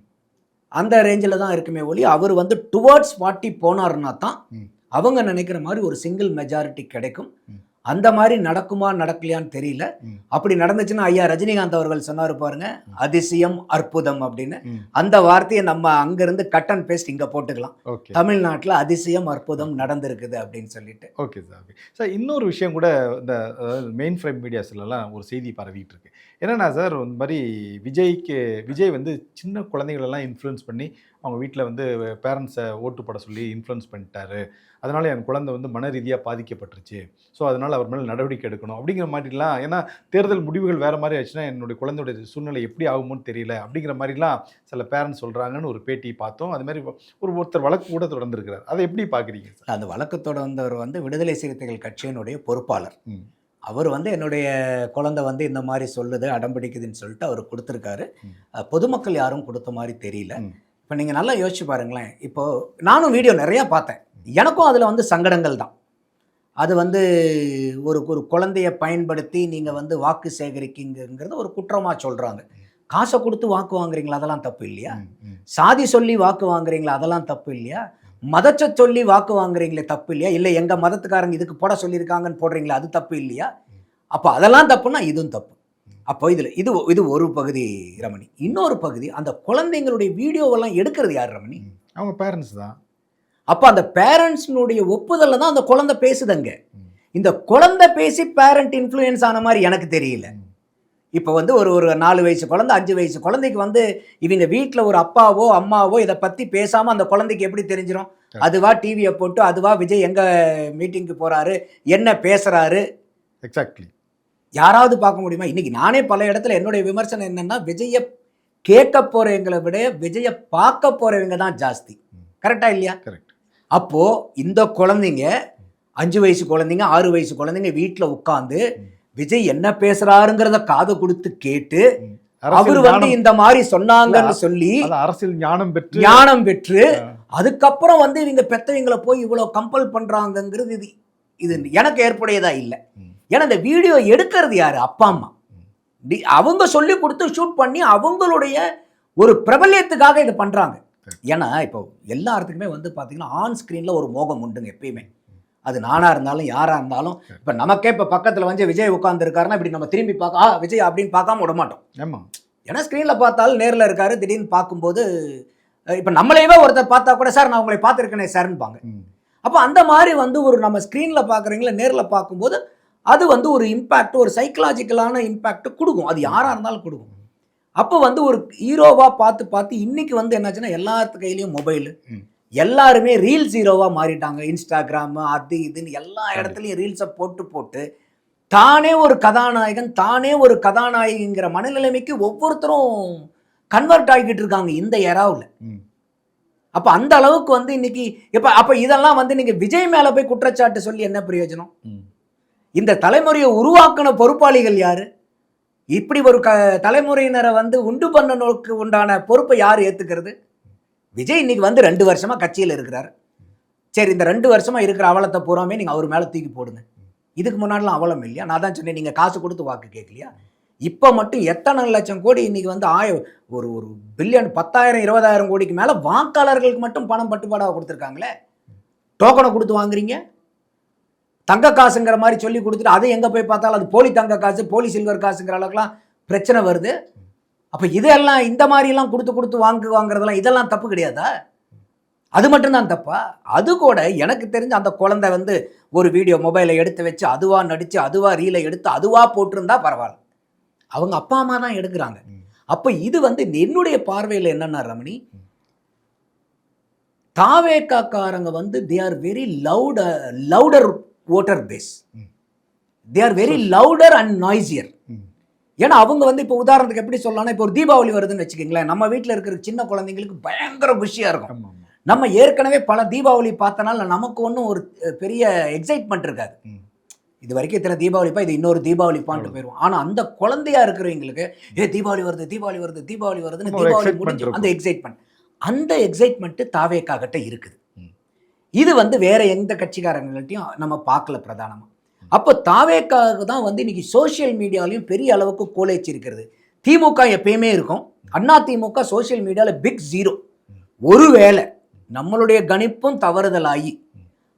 அந்த ரேஞ்சில் தான் இருக்குமே ஒளி அவர் வந்து டுவர்ட்ஸ் 40 போனாருன்னா தான் ம். அவங்க நினைக்கிற மாதிரி ஒரு சிங்கிள் மெஜாரிட்டி கிடைக்கும். ம். அந்த மாதிரி நடக்குமா நடக்கலையான்னு தெரியல. ம். அப்படி நடந்துச்சுன்னா ஐயா ரஜினிகாந்த் அவர்கள் சொன்னார் பாருங்க, அதிசயம் அற்புதம் அப்படின்னு. ம். அந்த வார்த்தையை நம்ம அங்கிருந்து கட் அண்ட் பேஸ்ட் இங்க போட்டுக்கலாம். ஓகே. தமிழ்நாட்டில் அதிசயம் அற்புதம் நடந்திருக்குது அப்படின்னு சொல்லிட்டு. Okay sir. ஓகே சார், இன்னொரு விஷயம் கூட இந்த மெயின் ஃப்ரேம் மீடியாஸ்லலாம் ஒரு செய்தி பரவிட்டு இருக்கு. என்னன்னா சார், இந்த மாதிரி விஜய் வந்து சின்ன குழந்தைகளெல்லாம் இன்ஃப்ளூயன்ஸ் பண்ணி அவங்க வீட்டில் வந்து பேரண்ட்ஸை ஓட்டு போட சொல்லி இன்ஃப்ளூயன்ஸ் பண்ணிட்டாரு. அதனால் என் குழந்தை வந்து மன ரீதியாக பாதிக்கப்பட்டுருச்சு. ஸோ அதனால் அவர் மேலே நடவடிக்கை எடுக்கணும் அப்படிங்கிற மாதிரிலாம், ஏன்னா தேர்தல் முடிவுகள் வேறு மாதிரி ஆச்சுன்னா என்னுடைய குழந்தையோட சூழ்நிலை எப்படி ஆகுமோன்னு தெரியல அப்படிங்கிற மாதிரிலாம் சில பேரண்ட்ஸ் சொல்கிறாங்கன்னு ஒரு பேட்டி பார்த்தோம். அது மாதிரி ஒருத்தர் வழக்கு கூட தொடர்ந்துருக்கிறார். அதை எப்படி பார்க்குறீங்க சார்? அந்த வழக்கத்தோட வந்தவர் வந்து விடுதலை சிறுத்தைகள் கட்சியினுடைய பொறுப்பாளர். ம். அவர் வந்து என்னுடைய குழந்தை வந்து இந்த மாதிரி சொல்லுது அடம்பிடிக்குதுன்னு சொல்லிட்டு அவர் கொடுத்துருக்காரு. ம். பொதுமக்கள் யாரும் கொடுத்த மாதிரி தெரியல. ம். இப்போ நீங்கள் நல்லா யோசிச்சு பாருங்களேன். இப்போது நானும் வீடியோ நிறையா பார்த்தேன். எனக்கும் அதில் வந்து சங்கடங்கள் தான். அது வந்து ஒரு ஒரு குழந்தைய பயன்படுத்தி நீங்கள் வந்து வாக்கு சேகரிக்கிங்கிறது ஒரு குற்றமாக சொல்கிறாங்க. காசை கொடுத்து வாக்கு வாங்குறீங்களா, அதெல்லாம் தப்பு இல்லையா? ம். ம். சாதி சொல்லி வாக்கு வாங்குறீங்களா, அதெல்லாம் தப்பு இல்லையா? மதத்தை சொல்லி வாக்கு வாங்குறீங்களே தப்பு இல்லையா? இல்லை எங்கள் மதத்துக்காரங்க இதுக்கு போட சொல்லியிருக்காங்கன்னு போடுறீங்களா, அது தப்பு இல்லையா? அப்போ அதெல்லாம் தப்புன்னா இதுவும் தப்பு. அப்போ இதில் இது ஒரு பகுதி ரமணி. இன்னொரு பகுதி அந்த குழந்தைங்களுடைய வீடியோவெல்லாம் எடுக்கிறது யார் ரமணி? அவங்க பேரண்ட்ஸ் தான். அப்போ அந்த பேரண்ட்ஸ்னுடைய ஒப்புதலில் தான் அந்த குழந்தை பேசுதுங்க. ம். இந்த குழந்தை பேசி பேரண்ட் இன்ஃப்ளூயன்ஸ் ஆன மாதிரி எனக்கு தெரியல. இப்போ வந்து ஒரு 4 வயசு குழந்தை 5 வயசு குழந்தைக்கு வந்து இவங்க வீட்டில் ஒரு அப்பாவோ அம்மாவோ இதை பற்றி பேசாமல் அந்த குழந்தைக்கு எப்படி தெரிஞ்சிடும்? அதுவா டிவியை போட்டு அதுவா விஜய் எங்கே மீட்டிங்க்கு போகிறாரு, என்ன பேசுகிறாரு, எக்ஸாக்ட்லி யாராவது பார்க்க முடியுமா? இன்னைக்கு நானே பல இடத்துல என்னுடைய விமர்சனம் என்னன்னா, விஜயை கேட்க போறவங்களை விட விஜயை பார்க்க போறவங்க தான் ஜாஸ்தி. கரெக்டா இல்லையா? கரெக்ட். அப்போ இந்த குழந்தைங்க 5 வயசு குழந்தைங்க 6 வயசு குழந்தைங்க வீட்டில் உட்காந்து விஜய் என்ன பேசுறாருங்கிறத காது கொடுத்து கேட்டு அவர் வந்து இந்த மாதிரி சொன்னாங்கன்னு சொல்லி அரசியல் ஞானம் பெற்று அதுக்கப்புறம் வந்து இவங்க பெத்தவங்களை போய் இவ்வளவு கம்பல் பண்றாங்கிறது இது எனக்கு ஏற்புடையதா இல்லை. ஏன்னா இந்த வீடியோ எடுக்கிறது யாரு? அப்பா அம்மா. அவங்க சொல்லி கொடுத்து ஷூட் பண்ணி அவங்களுடைய ஒரு பிரபல்யத்துக்காக இதை பண்றாங்க. ஏன்னா இப்போ எல்லாத்துக்குமே வந்து பார்த்தீங்கன்னா ஆன் ஸ்க்ரீனில் ஒரு மோகம் உண்டுங்க எப்பயுமே. அது நானாக இருந்தாலும் யாராக இருந்தாலும். இப்போ நமக்கே இப்போ பக்கத்தில் வந்து விஜய் உட்காந்துருக்காருன்னா இப்படி நம்ம திரும்பி பார்க்க விஜய் அப்படின்னு பார்க்காம விட மாட்டோம். ஆமாம். ஏன்னா ஸ்க்ரீனில் பார்த்தாலும் நேரில் இருக்காரு, திடீர்னு பார்க்கும்போது இப்போ நம்மளையவே ஒருத்தர் பார்த்தா கூட சார் நான் உங்களை பார்த்துருக்கேனே சார்ன்பாங்க. அப்போ அந்த மாதிரி வந்து ஒரு நம்ம ஸ்க்ரீனில் பார்க்குறீங்களா நேரில் பார்க்கும்போது அது வந்து ஒரு இம்பேக்ட், ஒரு சைக்கலாஜிக்கலான இம்பேக்ட் கொடுக்கும். அது யாராக இருந்தாலும் கொடுக்கும். அப்போ வந்து ஒரு ஹீரோவாக பார்த்து இன்னைக்கு வந்து என்னாச்சுன்னா எல்லாத்து கையிலையும் மொபைலு, எல்லாருமே ரீல்ஸ் ஹீரோவாக மாறிட்டாங்க. இன்ஸ்டாகிராமு அது இதுன்னு எல்லா இடத்துலையும் ரீல்ஸை போட்டு தானே ஒரு கதாநாயகன் தானே ஒரு கதாநாயகிங்கிற மனநிலைமைக்கு ஒவ்வொருத்தரும் கன்வெர்ட் ஆகிக்கிட்டு இருக்காங்க இந்த எராவில். அப்போ அந்த அளவுக்கு வந்து இன்னைக்கு இப்போ அப்போ இதெல்லாம் வந்து நீங்கள் விஜய் மேலே போய் குற்றச்சாட்டு சொல்லி என்ன பிரயோஜனம்? இந்த தலைமுறையை உருவாக்கின பொறுப்பாளிகள் யாரு? இப்படி ஒரு தலைமுறையினரை வந்து உண்டு பண்ண நோக்கு உண்டான பொறுப்பை யார் ஏற்றுக்கிறது? விஜய் இன்னைக்கு வந்து 2 வருஷமா கட்சியில் இருக்கிறார். சரி, இந்த 2 வருஷமா இருக்கிற அவலத்தை பூராமே நீங்கள் அவர் மேலே தூக்கி போடுங்க. இதுக்கு முன்னாடிலாம் அவலம் இல்லையா? நான் தான் சொன்னேன், நீங்கள் காசு கொடுத்து வாக்கு கேட்கலையா? இப்போ மட்டும் எத்தனை லட்சம் கோடி இன்னைக்கு வந்து ஒரு பில்லியன் 10,000 20,000 கோடிக்கு மேலே வாக்காளர்களுக்கு மட்டும் பணம் பட்டுப்பாடாக கொடுத்துருக்காங்களே. டோக்கனை கொடுத்து வாங்குறீங்க, தங்க காசுங்கிற மாதிரி சொல்லி கொடுத்துட்டு அதை எங்கே போய் பார்த்தாலும் அது போலி தங்க காசு போலி சில்வர் காசுங்கிற அளவுக்குலாம் பிரச்சனை வருது. அப்போ இதெல்லாம் இந்த மாதிரிலாம் கொடுத்து வாங்குறதெல்லாம் இதெல்லாம் தப்பு கிடையாதா? அது மட்டும்தான் தப்பா? அது கூட எனக்கு தெரிஞ்ச அந்த குழந்தை வந்து ஒரு வீடியோ மொபைலை எடுத்து வச்சு அதுவா நடிச்சு அதுவா ரீலை எடுத்து அதுவா போட்டிருந்தா பரவாயில்ல. அவங்க அப்பா அம்மா தான் எடுக்கிறாங்க. அப்ப இது வந்து என்னுடைய பார்வையில் என்னன்னா ரமணி, தாவேக்காக்காரங்க வந்து they are very louder voter base. They are very louder and noisier. ஏன்னா அவங்க வந்து இப்போ உதாரணத்துக்கு எப்படி சொல்லலாம்னா, இப்போ ஒரு தீபாவளி வருதுன்னு வச்சுக்கோங்களேன், நம்ம வீட்டில் இருக்கிற சின்ன குழந்தைங்களுக்கு பயங்கர குஷியாக இருக்கும். நம்ம ஏற்கனவே பல தீபாவளி பார்த்தனால நமக்கு ஒன்றும் ஒரு பெரிய எக்ஸைட்மெண்ட் இருக்காது. இது வரைக்கும் இத்தனை தீபாவளிப்பா, இது இன்னொரு தீபாவளி பாட்டு போயிடுவோம். ஆனால் அந்த குழந்தையா இருக்கிறவங்களுக்கு தீபாவளி வருது தீபாவளி வருது தீபாவளி வருதுன்னு தீபாவளி முடிஞ்சு அந்த எக்ஸைட்மெண்ட் தாவேக்காகிட்ட இருக்குது. இது வந்து வேற எந்த கட்சிக்காரங்கள்ட்டையும் நம்ம பார்க்கல பிரதானமா. அப்போ தாவேக்காக தான் வந்து இன்னைக்கு சோசியல் மீடியாலையும் பெரிய அளவுக்கு கோலேச்சு இருக்கிறது. திமுக எப்பயுமே இருக்கும், அண்ணா திமுக சோசியல் மீடியாவில் பிக் ஜீரோ. ஒருவேளை நம்மளுடைய கணிப்பும் தவறுதலாகி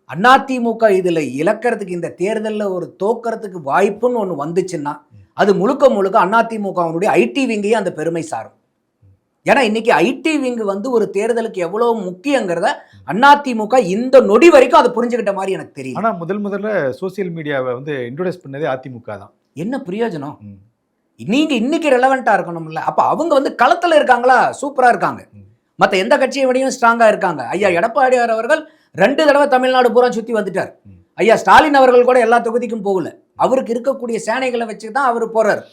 அதிமுக இதில் இழக்கிறதுக்கு இந்த தேர்தலில் ஒரு தோக்கிறதுக்கு வாய்ப்புன்னு ஒன்று வந்துச்சுன்னா அது முழுக்க முழுக்க அதிமுகவினுடைய ஐடி விங்கையே அந்த பெருமை சாரும். ஏன்னா இன்னைக்கு ஐடி விங்கு வந்து ஒரு தேர்தலுக்கு எவ்வளோ முக்கியங்கிறத அதிமுக இந்த நொடி வரைக்கும் அதை புரிஞ்சுக்கிட்ட மாதிரி எனக்கு தெரியும். ஆனால் முதல்ல சோசியல் மீடியாவை வந்து இன்ட்ரோடியூஸ் பண்ணதே அதிமுக தான். என்ன பிரயோஜனம்? நீங்க இன்னைக்கு ரெலவெண்டா இருக்கணும்ல. அப்ப அவங்க வந்து களத்துல இருக்காங்களா? சூப்பரா இருக்காங்க. மற்ற எந்த கட்சியை விடையும் ஸ்ட்ராங்கா இருக்காங்க. ஐயா எடப்பாடியார் அவர்கள் 2 தடவை தமிழ்நாடு பூரா சுத்தி வந்துட்டார். ஐயா ஸ்டாலின் அவர்கள் கூட எல்லா தொகுதிக்கும் போகல. அவருக்கு இருக்கக்கூடிய சேனைகளை வச்சு தான் அவர் போறாரு.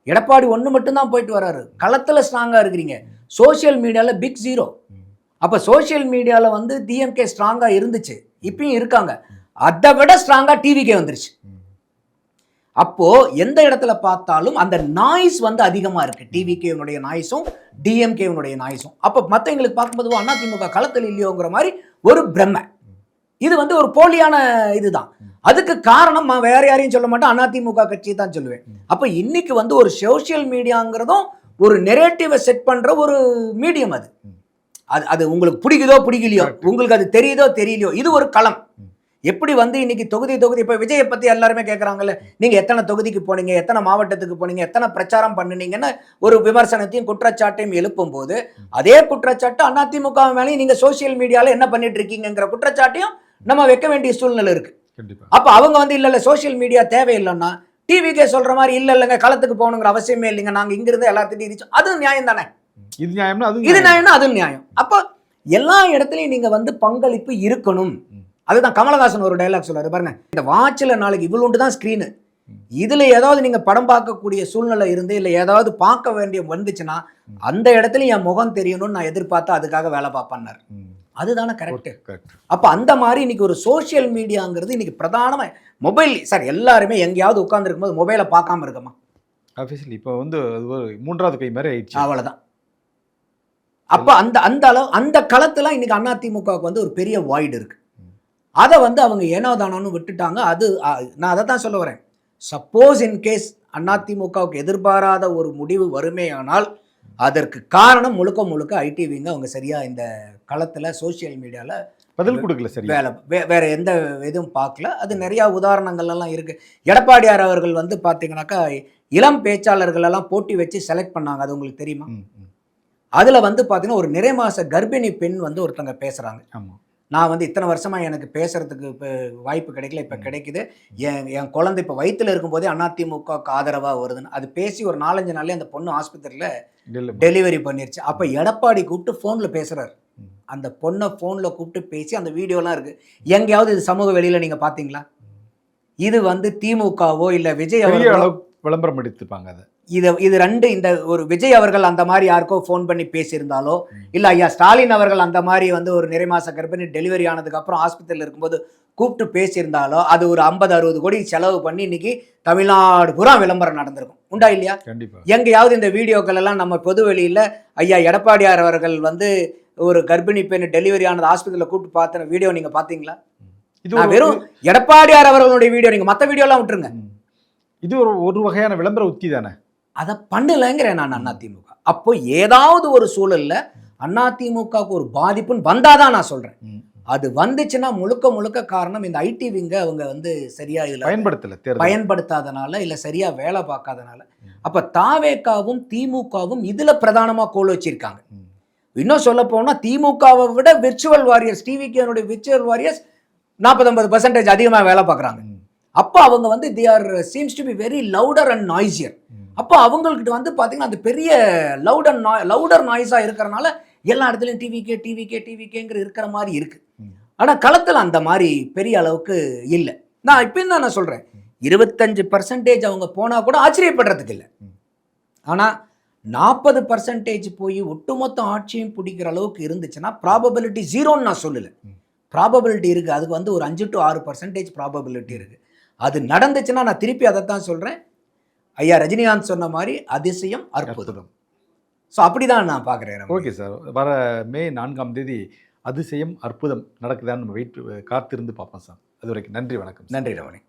எடப்பாடி ஒன்று மட்டும்தான் போயிட்டு வர்றாரு. களத்துல ஸ்ட்ராங்கா இருக்கிறீங்க. சோசியல் மீடியாவில் பிக் ஜீரோ. அப்போ சோசியல் மீடியாவில் வந்து டிஎம்கே ஸ்ட்ராங்கா இருந்துச்சு, இப்பயும் இருக்காங்க. அதை விட ஸ்ட்ராங்கா டிவிகே வந்துருச்சு. அப்போ எந்த இடத்துல பார்த்தாலும் அந்த நாய்ஸ் வந்து அதிகமா இருக்கு. டிவிகேனுடைய நாய்ஸும் டிஎம்கேனுடைய நாய்ஸும். அப்போ மற்றவங்களுக்கு பார்க்கும்போது அதிமுக களத்தில் இல்லையோங்கிற மாதிரி ஒரு பிரம்மை. இது வந்து ஒரு போலியான இதுதான். அதுக்கு காரணம் நான் வேற யாரையும் சொல்ல மாட்டேன், அதிமுக கட்சியை தான் சொல்லுவேன். அப்போ இன்னைக்கு வந்து ஒரு சோசியல் மீடியாங்கிறதும் ஒரு நெரேட்டிவை செட் பண்ற ஒரு மீடியம். அது அது உங்களுக்கு பிடிக்குதோ பிடிக்கலையோ, உங்களுக்கு அது தெரியுதோ தெரியலையோ, இது ஒரு களம். எப்படி வந்து இன்னைக்கு தொகுதி இப்போ விஜயை பத்தி எல்லாருமே கேட்கறாங்கல்ல, நீங்க எத்தனை தொகுதிக்கு போனீங்க, எத்தனை மாவட்டத்துக்கு போனீங்க, எத்தனை பிரச்சாரம் பண்ணினீங்கன்னு ஒரு விமர்சனத்தையும் குற்றச்சாட்டையும் எழுப்பும் போது அதே குற்றச்சாட்டு அதிமுக மேலேயும் நீங்க சோசியல் மீடியால என்ன பண்ணிட்டு இருக்கீங்கிற குற்றச்சாட்டையும் நம்ம வைக்க வேண்டிய சூழ்நிலை இருக்கு. அப்ப அவங்க வந்து இல்ல சோசியல் மீடியா தேவையில்லைன்னா டிவிக்கே சொல்ற மாதிரி இல்லைங்க களத்துக்கு போகணுங்கிற அவசியமே இல்லைங்க, நாங்க இங்க இருந்து எல்லாத்தையும் இருச்சோம், அது நியாயம் தானே? இது நியாயம்னா அது நியாயம். அப்போ எல்லா இடத்துலயும் நீங்க வந்து பங்களிப்பு இருக்கணும். அதுதான் கமலஹாசன் ஒரு டைலாக் சொல்றாரு பாருங்க, இந்த வாட்சில் நாளைக்கு இவ்வளோண்டு தான் ஸ்க்ரீனு, இதுல ஏதாவது நீங்க படம் பார்க்கக்கூடிய சூழ்நிலை இருந்து இல்லை ஏதாவது பார்க்க வேண்டிய வந்துச்சுன்னா அந்த இடத்துல என் முகம் தெரியணும்னு நான் எதிர்பார்த்தா அதுக்காக வேலை பார்ப்பேன்னாரு. அதுதானே கரெக்ட். அப்ப அந்த மாதிரி இன்னைக்கு ஒரு சோசியல் மீடியாங்கிறது இன்னைக்கு பிரதானமா மொபைல். சார் எல்லாருமே எங்கேயாவது உட்கார்ந்துருக்கும் போது மொபைலை பார்க்காம இருக்கமா? ஆஃபீஸில் இப்போ வந்து அது ஒரு 3வது கை மாதிரி ஆயிடுச்சு. அவ்வளோதான். அப்போ அந்த அந்த அளவு அந்த களத்துல இன்னைக்கு அதிமுகவுக்கு வந்து ஒரு பெரிய வாய்டு இருக்கு. அதை வந்து அவங்க ஏனோ தானோன்னு விட்டுட்டாங்க. அது நான் அதை தான் சொல்ல வரேன். சப்போஸ் இன்கேஸ் அதிமுகவுக்கு எதிர்பாராத ஒரு முடிவு வருமே ஆனால் அதற்கு காரணம் முழுக்க முழுக்க ஐடி விங்க அவங்க சரியா இந்த களத்துல சோசியல் மீடியால பதில் கொடுக்கல. சரி, வேற எந்த எதுவும் பார்க்கல. அது நிறைய உதாரணங்கள் எல்லாம் இருக்கு. எடப்பாடியார் அவர்கள் வந்து பாத்தீங்கன்னாக்கா இளம் பேச்சாளர்கள் எல்லாம் போட்டி வச்சு செலக்ட் பண்ணாங்க. அது உங்களுக்கு தெரியுமா? அதுல வந்து பாத்தீங்கன்னா ஒரு நிறை மாச கர்ப்பிணி பெண் வந்து ஒருத்தங்க பேசுறாங்க. நான் வந்து இத்தனை வருஷமா எனக்கு பேசுறதுக்கு இப்போ வாய்ப்பு கிடைக்கல, இப்போ கிடைக்குது. என் குழந்தை இப்போ வயிற்றுல இருக்கும்போதே அதிமுக ஆதரவாக வருதுன்னு அது பேசி ஒரு 4-5 நாள்லேயே அந்த பொண்ணு ஆஸ்பத்திரியில் டெலிவரி பண்ணிருச்சு. அப்போ எடப்பாடி கூப்பிட்டு ஃபோனில் பேசுறாரு. அந்த பொண்ணை ஃபோனில் கூப்பிட்டு பேசி அந்த வீடியோலாம் இருக்கு. எங்கேயாவது இது சமூக வெளியில நீங்க பார்த்தீங்களா? இது வந்து திமுகவோ இல்லை விஜய் அவர்களோ விளம்பரம் எடுத்துப்பாங்க. அதை இது ரெண்டு இந்த ஒரு விஜய் அவர்கள் அந்த மாதிரி யாருக்கோ ஃபோன் பண்ணி பேசியிருந்தாலோ இல்லை ஐயா ஸ்டாலின் அவர்கள் அந்த மாதிரி வந்து ஒரு நிறை மாச கர்ப்பிணி டெலிவரி ஆனதுக்கு அப்புறம் ஹாஸ்பிட்டலில் இருக்கும்போது கூப்பிட்டு பேசியிருந்தாலோ அது ஒரு 50-60 கோடி செலவு பண்ணி இன்னைக்கு தமிழ்நாடு பூரா விளம்பரம் நடந்திருக்கும். உண்டா இல்லையா? எங்கேயாவது இந்த வீடியோக்கள் எல்லாம் நம்ம பொது வெளியில் ஐயா எடப்பாடியார் அவர்கள் வந்து ஒரு கர்ப்பிணி பெண் டெலிவரி ஆனது ஹாஸ்பிட்டலில் கூப்பிட்டு பார்த்த வீடியோ நீங்க பார்த்தீங்களா? இது வெறும் எடப்பாடியார் அவர்களுடைய வீடியோ. நீங்க மற்ற வீடியோலாம் விட்டுருங்க. இது ஒரு வகையான விளம்பர உத்தி தானே. அதை பண்ணலைங்கிறேன் நான் அதிமுக. அப்போ ஏதாவது ஒரு சூழல்ல அதிமுகவுக்கு ஒரு பாதிப்புன்னு வந்தாதான் நான் சொல்றேன். அது வந்துச்சுன்னா முழுக்க முழுக்க காரணம் இந்த ஐடி விங்க அவங்க வந்து சரியா இதுல பயன்படுத்தாதனால இல்ல சரியா வேலை பார்க்காதனால. அப்ப தாவேக்காவும் திமுகவும் இதுல பிரதானமா கோல் வச்சிருக்காங்க. இன்னும் சொல்ல போனால் திமுகவை விட விர்ச்சுவல் வாரியர்ஸ், டிவிகேனுடைய விர்ச்சுவல் வாரியர்ஸ் 40-50% அதிகமாக வேலை பார்க்குறாங்க. அப்போ அவங்க வந்து they are seems to be very louder and noisier. அப்போ அவங்கள்கிட்ட வந்து பார்த்தீங்கன்னா அந்த பெரிய லவுடர் நாய்ஸாக இருக்கிறனால எல்லா இடத்துலையும் டிவிகேங்கிற இருக்கிற மாதிரி இருக்கு. ஆனால் களத்தில் அந்த மாதிரி பெரிய அளவுக்கு இல்லை. நான் இப்போ தான் நான் சொல்கிறேன், 25% அவங்க போனால் கூட ஆச்சரியப்படுறதுக்கு இல்லை. ஆனால் 40% போய் ஒட்டுமொத்த ஆட்சியும் பிடிக்கிற அளவுக்கு இருந்துச்சுன்னா ப்ராபபிலிட்டி ஜீரோன்னு நான் சொல்லலை, ப்ராபபிலிட்டி இருக்குது. அதுக்கு வந்து ஒரு 5 to 6% ப்ராபபிலிட்டி இருக்குது. அது நடந்துச்சுன்னா நான் திருப்பி அதை தான் சொல்கிறேன், ஐயா ரஜினிகாந்த் சொன்ன மாதிரி அதிசயம் அற்புதம். ஸோ அப்படி தான் நான் பார்க்குறேன். ஓகே சார், வர மே 4ஆம் தேதி அதிசயம் அற்புதம் நடக்குதான்னு நம்ம காத்திருந்து பார்ப்போம் சார். அது வரைக்கும் நன்றி, வணக்கம். நன்றி ரமணி.